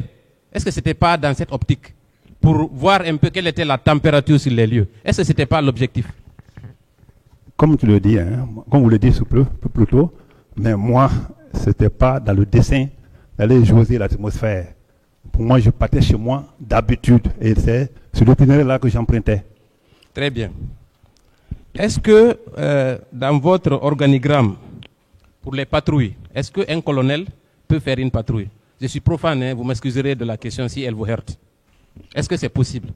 Est-ce que ce n'était pas dans cette optique pour voir un peu quelle était la température sur les lieux? Est-ce que ce n'était pas l'objectif? Comme tu le dis, hein, comme vous le dites plus tôt, mais moi, ce n'était pas dans le dessein d'aller jauger l'atmosphère. Pour moi, je partais chez moi d'habitude et c'est sur l'itinéraire-là que j'empruntais. Très bien. Est-ce que dans votre organigramme, pour les patrouilles, est-ce qu'un colonel peut faire une patrouille? Je suis profane, hein, vous m'excuserez de la question si elle vous heurte. Est-ce que c'est possible?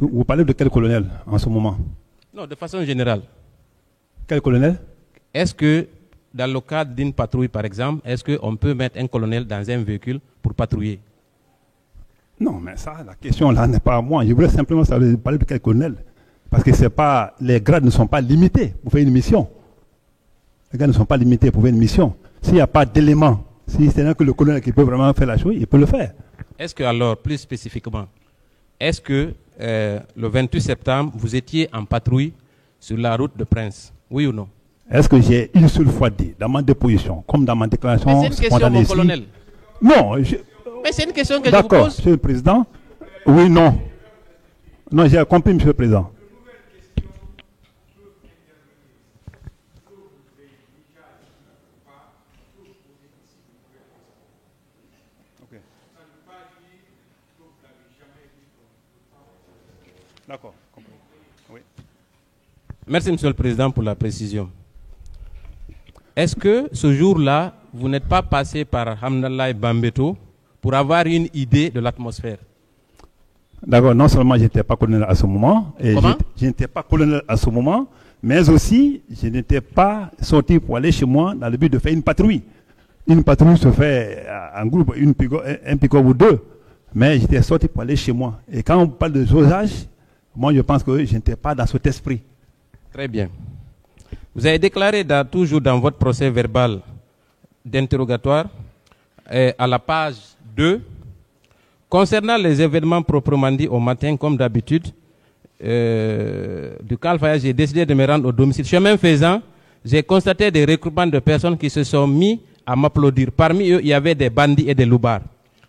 Vous parlez de quel colonel en ce moment? Non, de façon générale. Quel colonel? Est-ce que dans le cadre d'une patrouille, par exemple, est-ce qu'on peut mettre un colonel dans un véhicule pour patrouiller? Non, mais ça, la question là n'est pas à moi. Je voulais simplement parler de quel colonel. Parce que c'est pas, les grades ne sont pas limités pour faire une mission. Les grades ne sont pas limités pour faire une mission. S'il n'y a pas d'éléments, si c'est là que le colonel qui peut vraiment faire la chose, il peut le faire. Est-ce que alors, plus spécifiquement, est-ce que le 28 septembre, vous étiez en patrouille sur la route de Prince? Oui ou non? Est-ce que j'ai une seule fois dit, dans ma déposition, comme dans ma déclaration spontanée? C'est une question, mon colonel. Non. Mais c'est une question que je vous pose. D'accord, Monsieur le Président. Oui, non. Non, j'ai compris, Monsieur le Président. D'accord. Oui. Merci, Monsieur le Président, pour la précision. Est-ce que ce jour-là, vous n'êtes pas passé par Hamdallah Bambeto pour avoir une idée de l'atmosphère? D'accord, non seulement je n'étais pas colonel à ce moment, et je n'étais pas colonel à ce moment, mais aussi je n'étais pas sorti pour aller chez moi dans le but de faire une patrouille. Une patrouille se fait en groupe, un pick-up ou deux, mais j'étais sorti pour aller chez moi. Et quand on parle de dosage, moi je pense que je n'étais pas dans cet esprit. Très bien. Vous avez déclaré toujours dans votre procès verbal d'interrogatoire, à la page 2, concernant les événements proprement dits au matin, comme d'habitude, du Calfaya, j'ai décidé de me rendre au domicile. Chemin faisant, j'ai constaté des regroupements de personnes qui se sont mis à m'applaudir. Parmi eux, il y avait des bandits et des loubards.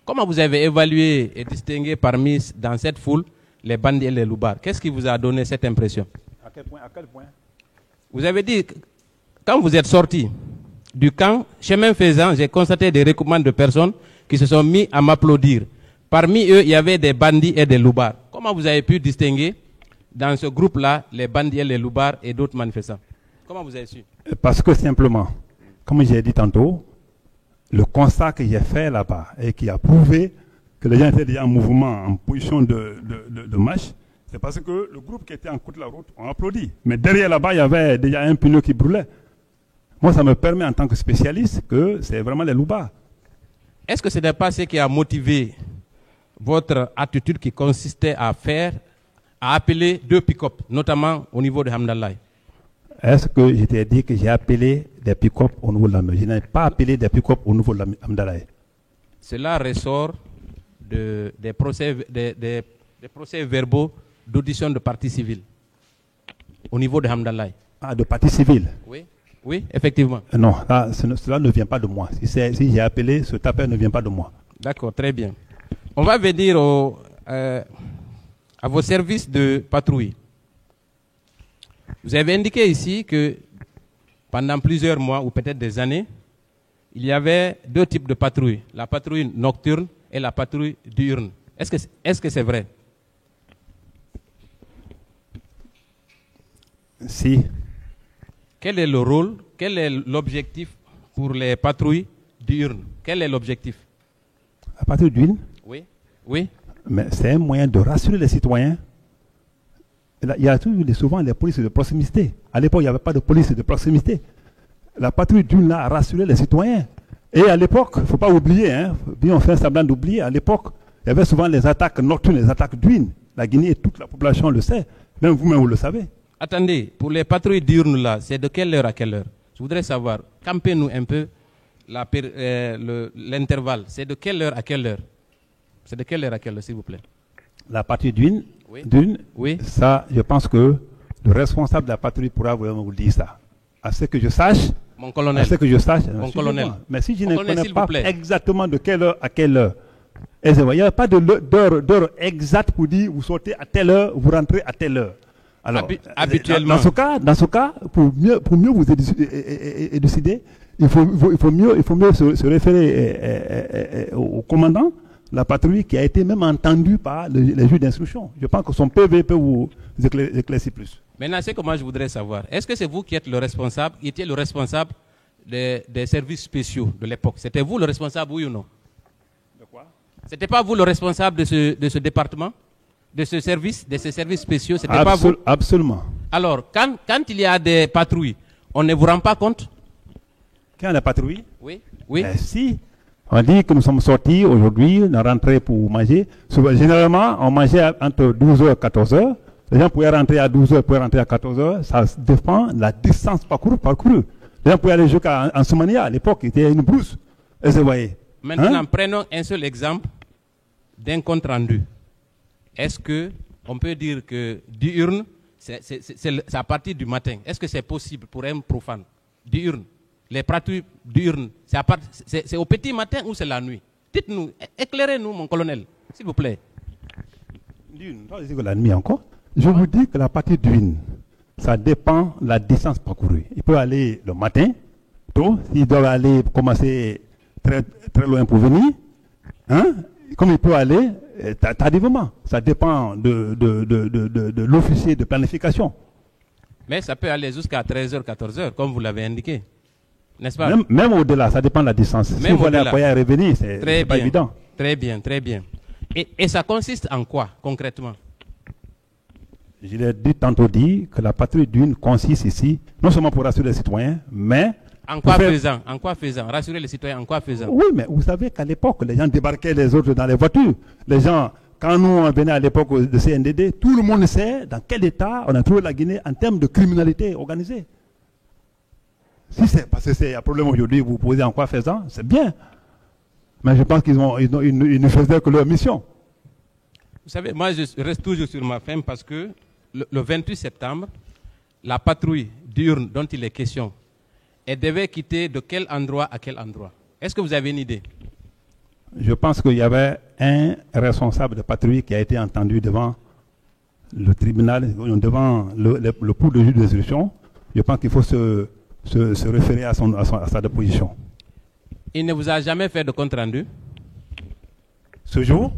Comment vous avez évalué et distingué dans cette foule les bandits et les loubards? Qu'est-ce qui vous a donné cette impression? À quel point? Vous avez dit, quand vous êtes sorti du camp, chemin faisant, j'ai constaté des regroupements de personnes qui se sont mis à m'applaudir. Parmi eux, il y avait des bandits et des loubards. Comment vous avez pu distinguer dans ce groupe-là les bandits et les loubards et d'autres manifestants? Comment vous avez su? Parce que simplement, comme j'ai dit tantôt, le constat que j'ai fait là-bas et qui a prouvé que les gens étaient déjà en mouvement, en position de marche, c'est parce que le groupe qui était en côté de la route ont applaudi. Mais derrière là-bas, il y avait déjà un pneu qui brûlait. Moi, ça me permet en tant que spécialiste que c'est vraiment les loubards. Est-ce que ce n'est pas ce qui a motivé votre attitude qui consistait à appeler 2 pick-up, notamment au niveau de Hamdallah? Est-ce que je t'ai dit que j'ai appelé des pick-up au niveau de la Hamdallah? Je n'ai pas appelé des pick-up au niveau de la Hamdallah. Cela ressort des procès verbaux d'audition de partie civile au niveau de Hamdallah. Ah, de partie civile? Oui, effectivement. Non, là, cela ne vient pas de moi. Si j'ai appelé, ce tapeur ne vient pas de moi. D'accord, très bien. On va venir à vos services de patrouille. Vous avez indiqué ici que pendant plusieurs mois ou peut-être des années, il y avait 2 types de patrouilles, la patrouille nocturne et la patrouille diurne. Est-ce que c'est vrai? Si. Quel est le rôle, quel est l'objectif pour les patrouilles diurnes? Quel est l'objectif? La patrouille diurne? Oui. Mais c'est un moyen de rassurer les citoyens. Il y a souvent les polices de proximité. À l'époque, il n'y avait pas de police de proximité. La patrouille diurne a rassuré les citoyens. Et à l'époque, il ne faut pas oublier, hein, bien on fait semblant d'oublier, à l'époque, il y avait souvent les attaques nocturnes, les attaques d'huile. La Guinée et toute la population le sait. Même vous-même, vous le savez. Attendez, pour les patrouilles diurnes là, c'est de quelle heure à quelle heure? Je voudrais savoir, campez-nous un peu l'intervalle. C'est de quelle heure à quelle heure? C'est de quelle heure à quelle heure, s'il vous plaît? La partie d'une, oui. Ça, je pense que le responsable de la patrouille pourra vous dire ça. À ce que je sache, mon colonel. À ce que je sache, mon colonel. Mais si je ne connais pas exactement de quelle heure à quelle heure, il n'y a pas d'heure exacte pour dire vous sortez à telle heure, vous rentrez à telle heure. Alors, habituellement. Dans ce cas, pour mieux vous élucider, il faut mieux se référer au commandant de la patrouille qui a été même entendu par les juges d'instruction. Je pense que son PV peut vous éclaircir plus. Maintenant, c'est que moi je voudrais savoir. Est-ce que c'est vous qui êtes le responsable, qui étiez le responsable des services spéciaux de l'époque? C'était vous le responsable, oui ou non? De quoi? C'était pas vous le responsable de ce département, de ces services spéciaux? C'était pas vous? Absolument. Alors, quand il y a des patrouilles, on ne vous rend pas compte? Quand la patrouille? Oui. Si. On dit que nous sommes sortis aujourd'hui, on est rentré pour manger. Généralement, on mangeait entre 12h et 14h. Les gens pouvaient rentrer à 12h, pouvaient rentrer à 14h. Ça dépend de la distance parcourue. Les gens pouvaient aller jusqu'à Soumania. À l'époque, il était une brousse. Et vous voyez. Maintenant, prenons un seul exemple d'un compte rendu. Est-ce qu'on peut dire que diurne, c'est à partir du matin? Est-ce que c'est possible pour un profane? Diurne. Les pratiques diurnes, c'est au petit matin ou c'est la nuit? Dites-nous, éclairez-nous, mon colonel, s'il vous plaît. La nuit encore. Je vous dis que la partie d'une, ça dépend de la distance parcourue. Il peut aller le matin, s'il doit commencer très, très loin pour venir, hein, comme il peut aller tardivement. Ça dépend de l'officier de planification. Mais ça peut aller jusqu'à 13h, 14h, comme vous l'avez indiqué. N'est-ce pas? Même au-delà, ça dépend de la distance. Si vous voulez à revenir, c'est pas évident. Très bien. Et ça consiste en quoi, concrètement? Je l'ai tantôt dit que la patrouille d'une consiste ici, non seulement pour rassurer les citoyens, mais... En quoi faisant? Rassurer les citoyens, en quoi faisant? Oui, mais vous savez qu'à l'époque, les gens débarquaient les autres dans les voitures. Les gens, quand nous on venait à l'époque de CNDD, tout le monde sait dans quel état on a trouvé la Guinée en termes de criminalité organisée. Si c'est parce que c'est un problème aujourd'hui, vous posez en quoi faisant, c'est bien. Mais je pense qu'ils ne faisaient que leur mission. Vous savez, moi je reste toujours sur ma faim parce que le 28 septembre, la patrouille diurne dont il est question, elle devait quitter de quel endroit à quel endroit? Est-ce que vous avez une idée? Je pense qu'il y avait un responsable de patrouille qui a été entendu devant le tribunal, devant le cours de juge d'instruction. Je pense qu'il faut se référer à sa déposition. Il ne vous a jamais fait de compte rendu? Ce jour?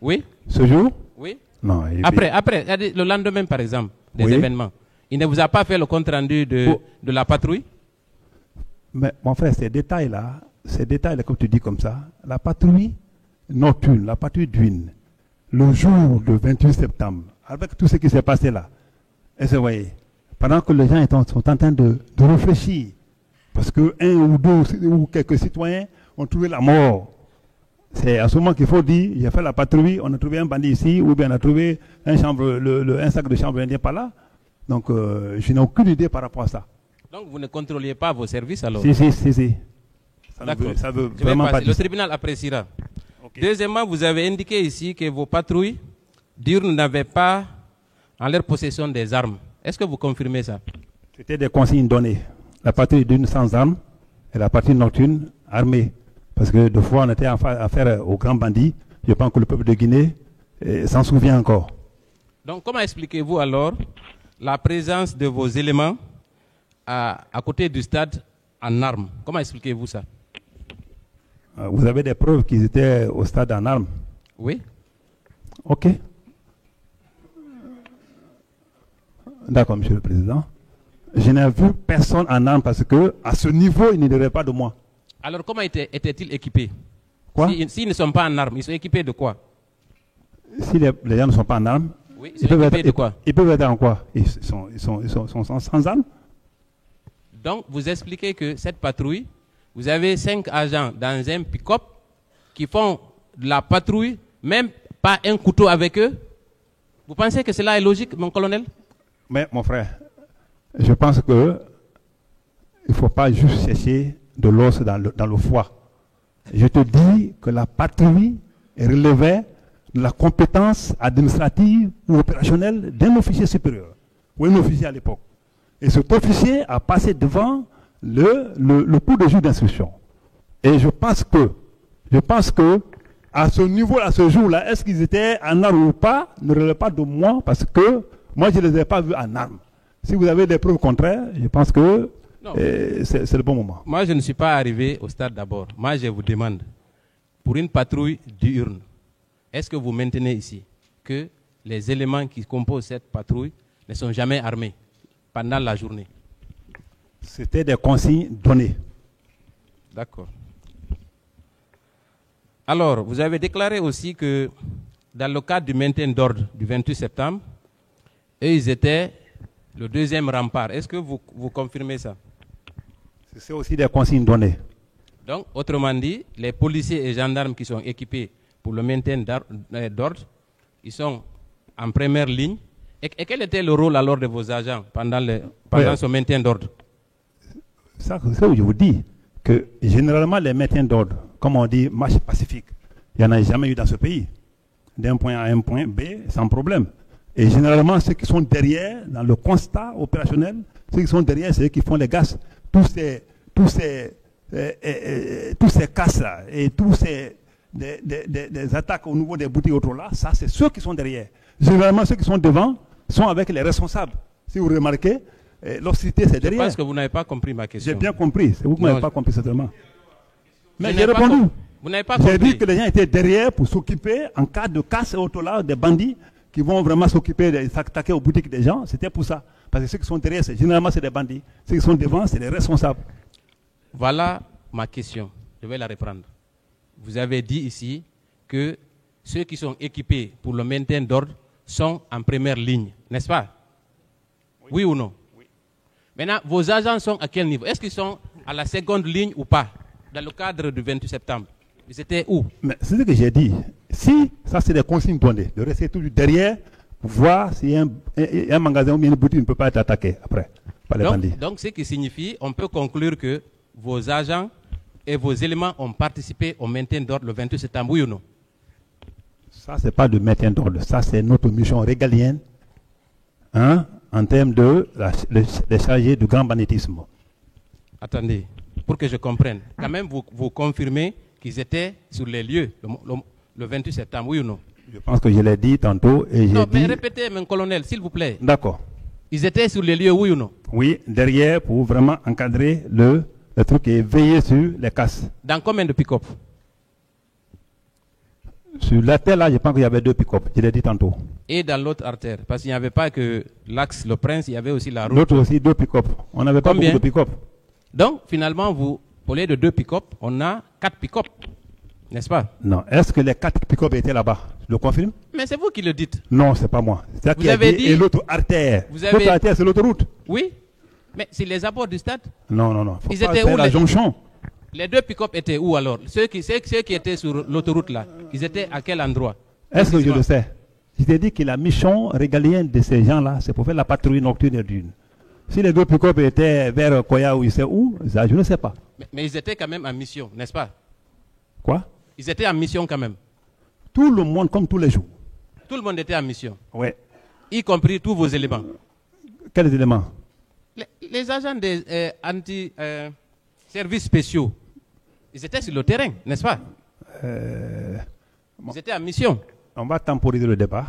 Oui. Ce jour? Oui. Non. Après, le lendemain par exemple, des événements, il ne vous a pas fait le compte rendu de la patrouille? Mais mon frère, ces détails-là, comme tu dis comme ça, la patrouille nocturne, la patrouille d'huile, le jour du 28 septembre, avec tout ce qui s'est passé là, et vous voyez, pendant que les gens sont en train de réfléchir, parce que un ou deux ou quelques citoyens ont trouvé la mort. C'est à ce moment qu'il faut dire, j'ai fait la patrouille, on a trouvé un bandit ici, ou bien on a trouvé un sac de chanvre indien par là. Donc, je n'ai aucune idée par rapport à ça. Donc, vous ne contrôliez pas vos services alors? Si. D'accord. Ça veut vraiment pas dire. Le tribunal appréciera. Okay. Deuxièmement, vous avez indiqué ici que vos patrouilles diurnes n'avaient pas en leur possession des armes. Est-ce que vous confirmez ça? C'était des consignes données. La patrouille d'une sans armes et la patrouille nocturne armée. Parce que deux fois on était affaire aux grands bandits. Je pense que le peuple de Guinée s'en souvient encore. Donc comment expliquez-vous alors la présence de vos éléments à côté du stade en armes? Comment expliquez-vous ça? Vous avez des preuves qu'ils étaient au stade en armes? Oui. Ok. D'accord, Monsieur le Président. Je n'ai vu personne en armes parce que à ce niveau, il n'y aurait pas de moi. Alors comment étaient-ils équipés? Quoi? S'ils ne sont pas en armes, ils sont équipés de quoi? Si les gens ne sont pas en armes, oui, ils peuvent être de quoi? Ils peuvent être en quoi? Ils sont sans armes. Donc vous expliquez que cette patrouille vous avez 5 agents dans un pick-up qui font de la patrouille, même pas un couteau avec eux. Vous pensez que cela est logique, mon colonel? Mais mon frère, je pense que il ne faut pas juste chercher de l'os dans le foie. Je te dis que la patrouille relevait de la compétence administrative ou opérationnelle d'un officier supérieur, ou un officier à l'époque. Et cet officier a passé devant le coup de juge d'instruction. Et je pense que à ce niveau, à ce jour-là, est-ce qu'ils étaient en armes ou pas, ne relève pas de moi, parce que moi, je ne les ai pas vus en armes. Si vous avez des preuves contraires, je pense que c'est le bon moment. Moi, je ne suis pas arrivé au stade d'abord. Moi, je vous demande, pour une patrouille diurne, est-ce que vous maintenez ici que les éléments qui composent cette patrouille ne sont jamais armés pendant la journée? C'était des consignes données. D'accord. Alors, vous avez déclaré aussi que dans le cadre du maintien d'ordre du 28 septembre, eux, ils étaient le deuxième rempart. Est-ce que vous confirmez ça? C'est aussi des consignes données. Donc, autrement dit, les policiers et gendarmes qui sont équipés pour le maintien d'ordre, ils sont en première ligne. Et quel était le rôle alors de vos agents pendant ce maintien d'ordre? Ça, je vous dis que généralement les maintiens d'ordre, comme on dit, marche pacifique, il n'y en a jamais eu dans ce pays. D'un point A à un point B, sans problème. Et généralement, ceux qui sont derrière, dans le constat opérationnel, ceux qui sont derrière, c'est ceux qui font les gaz. Tous ces casses-là et tous ces des attaques au niveau des boutiques autres là, ça c'est ceux qui sont derrière. Généralement, ceux qui sont devant sont avec les responsables. Si vous remarquez, l'hostilité c'est derrière. Je pense que vous n'avez pas compris ma question. J'ai bien compris, c'est vous qui n'avez pas compris certainement. Mais j'ai répondu. Vous n'avez pas compris. J'ai dit que les gens étaient derrière pour s'occuper en cas de casse et autres là, des bandits qui vont vraiment s'occuper de s'attaquer aux boutiques des gens. C'était pour ça. Parce que ceux qui sont derrière, généralement c'est des bandits. Ceux qui sont devant, c'est les responsables. Voilà ma question. Je vais la reprendre. Vous avez dit ici que ceux qui sont équipés pour le maintien d'ordre sont en première ligne, n'est-ce pas? Oui ou non? Oui. Maintenant, vos agents sont à quel niveau? Est-ce qu'ils sont à la seconde ligne ou pas? Dans le cadre du 28 septembre, ils étaient où? Mais c'est ce que j'ai dit. Si ça c'est des consignes données, de rester toujours derrière pour voir si un magasin ou une boutique ne peut pas être attaqué après par les bandits. Donc ce qui signifie, on peut conclure que vos agents et vos éléments ont participé au maintien d'ordre le 28 septembre, oui ou non? Ça, c'est pas de maintien d'ordre. Ça, c'est notre mission régalienne en termes de les chargés du grand banditisme. Attendez, pour que je comprenne. Quand même, vous confirmez qu'ils étaient sur les lieux le 28 septembre, oui ou non? Je pense que je l'ai dit tantôt. Et non, mais répétez, mon colonel, s'il vous plaît. D'accord. Ils étaient sur les lieux, oui ou non? Oui, derrière pour vraiment encadrer le truc et veiller sur les casses. Dans combien de pick-up? Sur l'artère, là, je pense qu'il y avait 2 pick-up. Je l'ai dit tantôt. Et dans l'autre artère? Parce qu'il n'y avait pas que l'axe Le Prince, il y avait aussi la route. L'autre aussi, 2 pick-up. On n'avait pas beaucoup de pick-up. Donc, finalement, au lieu de 2 pick-up, on a 4 pick-up. N'est-ce pas? Non. Est-ce que les 4 pick-up étaient là-bas? Je le confirme? Mais c'est vous qui le dites. Non, c'est pas moi. C'est ça qui a dit. Et l'autre artère. L'autre artère, c'est l'autre route. Oui. Mais c'est les abords du stade? Non, non, non. Ils étaient où, la jonction? Les 2 pick-up étaient où alors? Ceux qui étaient sur l'autoroute là, ils étaient à quel endroit? Est-ce que je le sais? Je t'ai dit que la mission régalienne de ces gens-là, c'est pour faire la patrouille nocturne d'une. Si les 2 pick-up étaient vers Koya ou c'est où, ça, je ne sais pas. Mais ils étaient quand même en mission, n'est-ce pas? Quoi? Ils étaient en mission quand même. Tout le monde, comme tous les jours. Tout le monde était en mission? Oui. Y compris tous vos éléments? Quels éléments? Les agents des anti-services spéciaux, ils étaient sur le terrain, n'est-ce pas? Ils étaient en mission. On va temporiser le débat.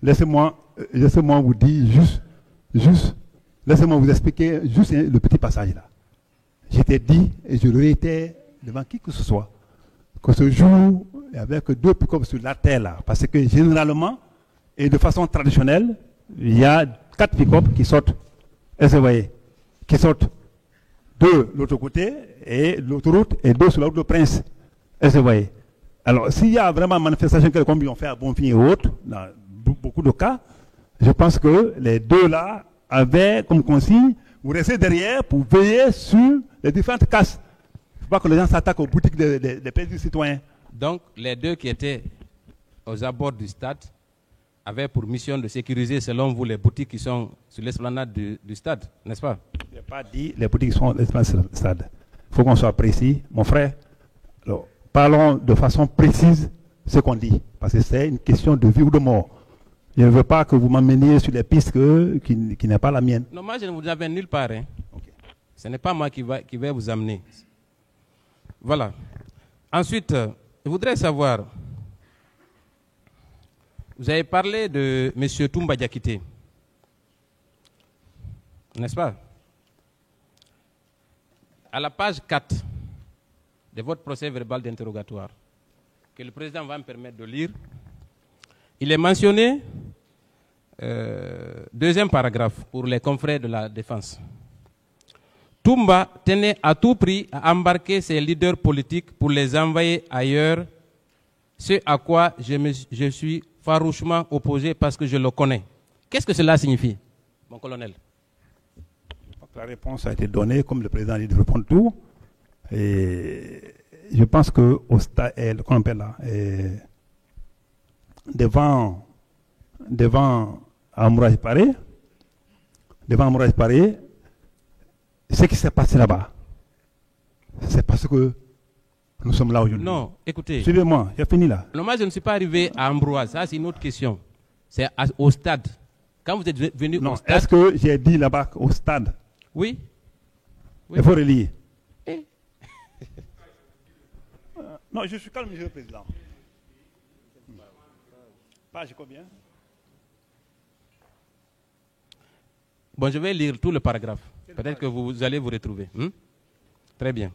Laissez-moi vous dire juste, laissez-moi vous expliquer juste le petit passage là. Je t'ai dit, et je le réitère devant qui que ce soit, que ce jour, il n'y avait que 2 pick-up sur la terre là. Parce que généralement, et de façon traditionnelle, il y a 4 pick-up qui sortent. Est-ce que vous voyez? Qui sortent 2 de l'autre côté, et l'autoroute, et 2 sur la route de Prince. Est-ce que vous voyez? Alors, s'il y a vraiment manifestation comme ils ont fait à Bonfim et autres, dans beaucoup de cas, je pense que les 2 là avaient comme consigne, vous restez derrière pour veiller sur les différentes casses. faut pas que les gens s'attaquent aux boutiques des pays citoyens. Donc, les deux qui étaient aux abords du stade avaient pour mission de sécuriser, selon vous, les boutiques qui sont sur l'esplanade du stade, n'est-ce pas? Je n'ai pas dit les boutiques qui sont sur l'esplanade du stade. Il faut qu'on soit précis. Mon frère, alors, parlons de façon précise ce qu'on dit, parce que c'est une question de vie ou de mort. Je ne veux pas que vous m'emmeniez sur les pistes qui n'est pas la mienne. Non, moi je ne vous amène nulle part. Hein. Okay. Ce n'est pas moi qui vais vous amener. Voilà. Ensuite, je voudrais savoir, vous avez parlé de M. Toumba Diakité, n'est-ce pas? À la page 4 de votre procès verbal d'interrogatoire, que le président va me permettre de lire, il est mentionné, deuxième paragraphe pour les confrères de la défense. Toumba tenait à tout prix à embarquer ses leaders politiques pour les envoyer ailleurs, ce à quoi je suis farouchement opposé parce que je le connais. Qu'est-ce que cela signifie, mon colonel? La réponse a été donnée, comme le président a dit de répondre tout. Et je pense que au stade, qu'on appelle là, devant Amourage Paré, ce qui s'est passé là-bas, c'est parce que nous sommes là aujourd'hui. Non, écoutez. Suivez-moi, j'ai fini là. Non, moi je ne suis pas arrivé à Ambroise, ça c'est une autre question. C'est au stade. Quand vous êtes venu au stade... Est-ce que j'ai dit là-bas au stade? Oui. Il faut relier. Non, je suis calme, monsieur le président. Page combien? Bon, je vais lire tout le paragraphe. Peut-être que vous allez vous retrouver. Très bien.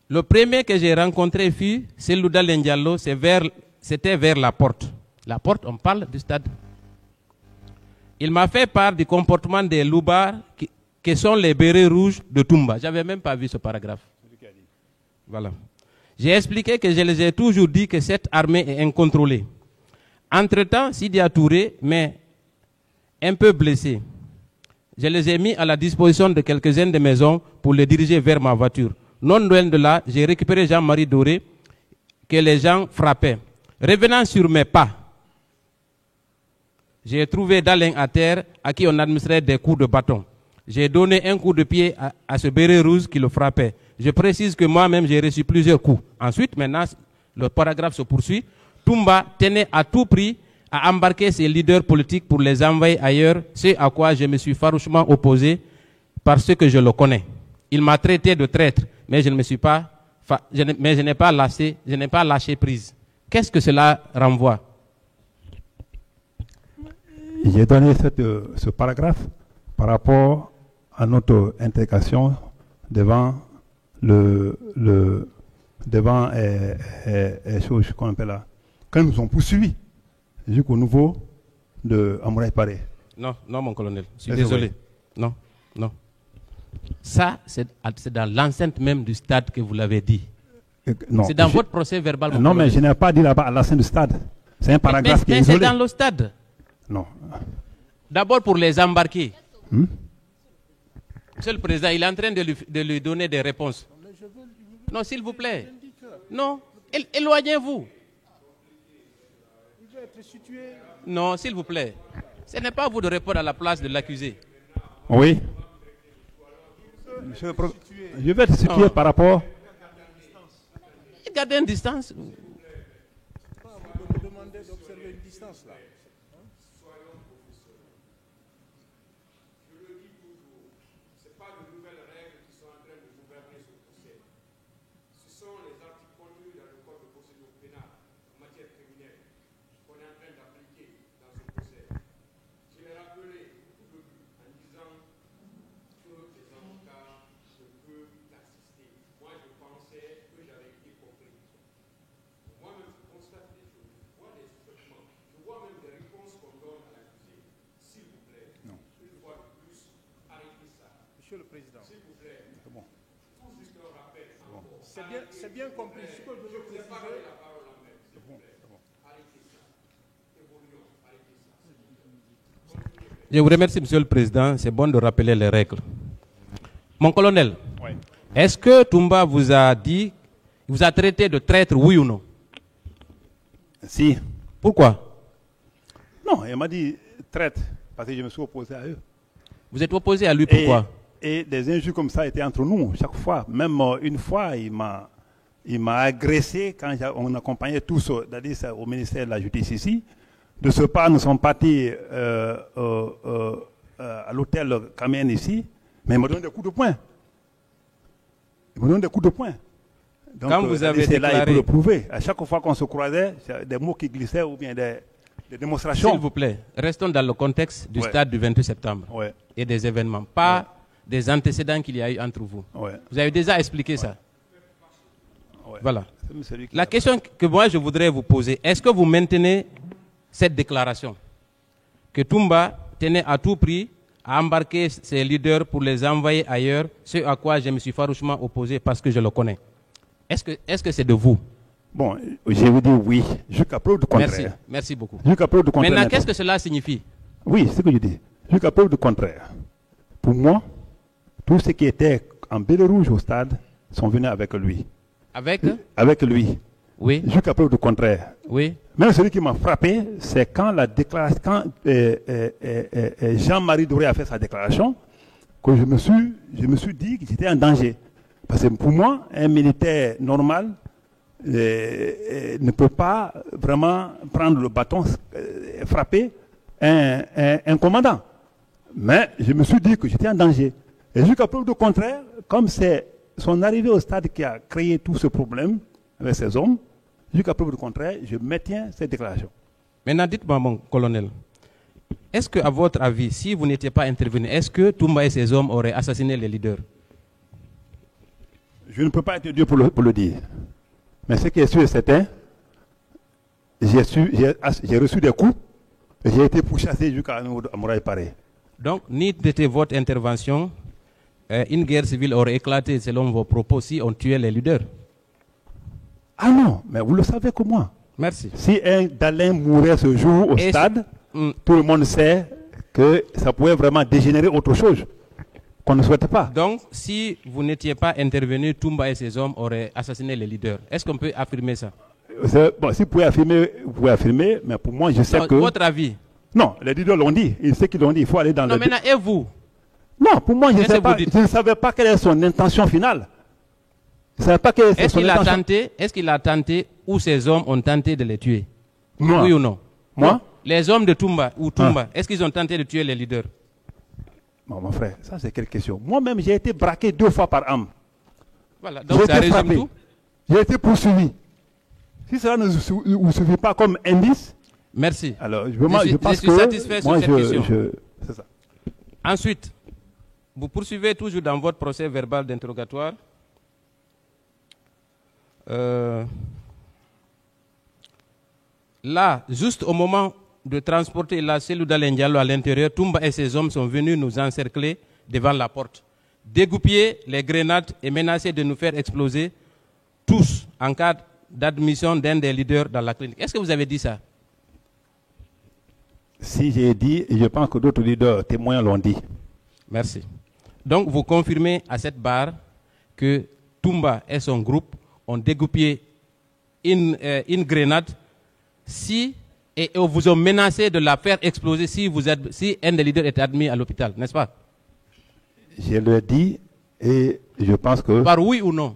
Le premier que j'ai rencontré fut Selouda Lendiallo, c'était vers la porte. La porte, on parle du stade. Il m'a fait part du comportement des loubards qui sont les bérets rouges de Toumba. Je n'avais même pas vu ce paragraphe. Voilà. J'ai expliqué que je les ai toujours dit que cette armée est incontrôlée. Entre-temps, Sidia Touré, mais un peu blessé, je les ai mis à la disposition de quelques-uns de mes hommes pour les diriger vers ma voiture. Non loin de là, j'ai récupéré Jean-Marie Doré que les gens frappaient. Revenant sur mes pas, j'ai trouvé Dalin à terre à qui on administrait des coups de bâton. J'ai donné un coup de pied à ce béret rouge qui le frappait. Je précise que moi-même j'ai reçu plusieurs coups. Ensuite, maintenant, le paragraphe se poursuit. Toumba tenait à tout prix à embarquer ses leaders politiques pour les envoyer ailleurs, ce à quoi je me suis farouchement opposé parce que je le connais. Il m'a traité de traître, mais je n'ai pas lâché prise. Qu'est-ce que cela renvoie? J'ai donné ce paragraphe par rapport à notre intégration devant choses qu'on appelle là. Quand ils nous ont poursuivis jusqu'au niveau de Amourage Paré. Non, mon colonel, je suis désolé. Non. Ça, c'est dans l'enceinte même du stade que vous l'avez dit. C'est dans votre procès verbal. Non, mais je n'ai pas dit là-bas à l'enceinte du stade. C'est un paragraphe qui est isolé. C'est dans le stade. Non. D'abord pour les embarquer. Monsieur le Président, il est en train de lui donner des réponses. Non, s'il vous plaît. Non, éloignez-vous. Non, s'il vous plaît. Ce n'est pas à vous de répondre à la place de l'accusé. Oui. Je vais te situer par rapport... Gardez une distance. Vous demandez d'observer une distance là. Monsieur le Président, s'il vous plaît, c'est bon. Tout juste un rappel. Bon. C'est bien compris. Ce que je veux préciser, c'est bon. Arrêtez ça. Je vous remercie, Monsieur le Président. C'est bon de rappeler les règles. Mon colonel, Est-ce que Toumba vous a dit, vous a traité de traître, oui ou non? Si. Pourquoi? Non, il m'a dit traître, parce que je me suis opposé à eux. Vous êtes opposé à lui, pourquoi? Et des injures comme ça étaient entre nous, chaque fois. Même une fois, il m'a agressé quand on accompagnait tous au ministère de la Justice ici. De ce pas, nous sommes partis à l'hôtel Kamen ici, mais il me donne des coups de poing. Donc, quand vous avez c'est là, il déclaré... peut le prouver. À chaque fois qu'on se croisait, des mots qui glissaient ou bien des démonstrations. S'il vous plaît, restons dans le contexte du stade du 28 septembre et des événements, pas des antécédents qu'il y a eu entre vous. Vous avez déjà expliqué ça. Voilà. La question que moi je voudrais vous poser, est-ce que vous maintenez cette déclaration que Toumba tenait à tout prix à embarquer ses leaders pour les envoyer ailleurs, ce à quoi je me suis farouchement opposé parce que je le connais? Est-ce que c'est de vous? Bon, je vous dis oui, jusqu'à preuve du contraire. Merci beaucoup. Jusqu'à preuve du contraire. Maintenant, qu'est-ce que cela signifie? Oui, c'est ce que je dis. Jusqu'à preuve du contraire. Pour moi, tous ceux qui étaient en Bélérouge au stade sont venus avec lui. Avec lui. Oui. Jusqu'à preuve du contraire. Oui. Même celui qui m'a frappé, c'est quand Jean-Marie Doré a fait sa déclaration, que je me suis dit que j'étais en danger. Parce que pour moi, un militaire normal ne peut pas vraiment prendre le bâton, frapper un commandant. Mais je me suis dit que j'étais en danger. Et jusqu'à preuve du contraire, comme c'est son arrivée au stade qui a créé tout ce problème avec ces hommes, jusqu'à preuve du contraire, je maintiens cette déclaration. Maintenant, dites-moi, mon colonel, est-ce qu'à votre avis, si vous n'étiez pas intervenu, est-ce que Toumba et ses hommes auraient assassiné les leaders? Je ne peux pas être Dieu pour le dire. Mais ce qui est sûr et certain, j'ai reçu des coups et j'ai été pourchassé jusqu'à Mouraï Paré. Donc, ni était votre intervention, une guerre civile aurait éclaté selon vos propos si on tuait les leaders. Ah non, mais vous le savez comme moi. Merci. Si un Dalin mourait ce jour au stade, tout le monde sait que ça pouvait vraiment dégénérer autre chose qu'on ne souhaite pas. Donc, si vous n'étiez pas intervenu, Toumba et ses hommes auraient assassiné les leaders. Est-ce qu'on peut affirmer ça? Bon, si vous pouvez affirmer, mais pour moi, je sais que... Votre avis? Non, les leaders l'ont dit. Ils savent qu'ils l'ont dit. Il faut aller dans le... Non, maintenant, et vous? Non, pour moi, je ne savais pas quelle est son intention finale. Est-ce qu'il a tenté ou ses hommes ont tenté de les tuer? Moi. Oui ou non? Moi? Les hommes de Toumba ou Toumba, est-ce qu'ils ont tenté de tuer les leaders? Non, mon frère, ça c'est quelle question? Moi-même, j'ai été braqué 2 fois par arme. Voilà, donc ça résume tout. J'ai été poursuivi. Si cela ne vous suffit pas comme indice... Merci. Alors, je suis satisfait sur cette question. C'est ça. Ensuite, vous poursuivez toujours dans votre procès verbal d'interrogatoire. Là, juste au moment de transporter la cellule d'Alendialo à l'intérieur, Toumba et ses hommes sont venus nous encercler devant la porte, dégoupiller les grenades et menacer de nous faire exploser tous en cas d'admission d'un des leaders dans la clinique. Est-ce que vous avez dit ça? Si j'ai dit, et je pense que d'autres leaders témoins l'ont dit. Merci. Donc vous confirmez à cette barre que Toumba et son groupe ont dégoupillé une grenade et vous ont menacé de la faire exploser si un des leaders était admis à l'hôpital, n'est-ce pas? Je le dis et je pense que... Par oui ou non?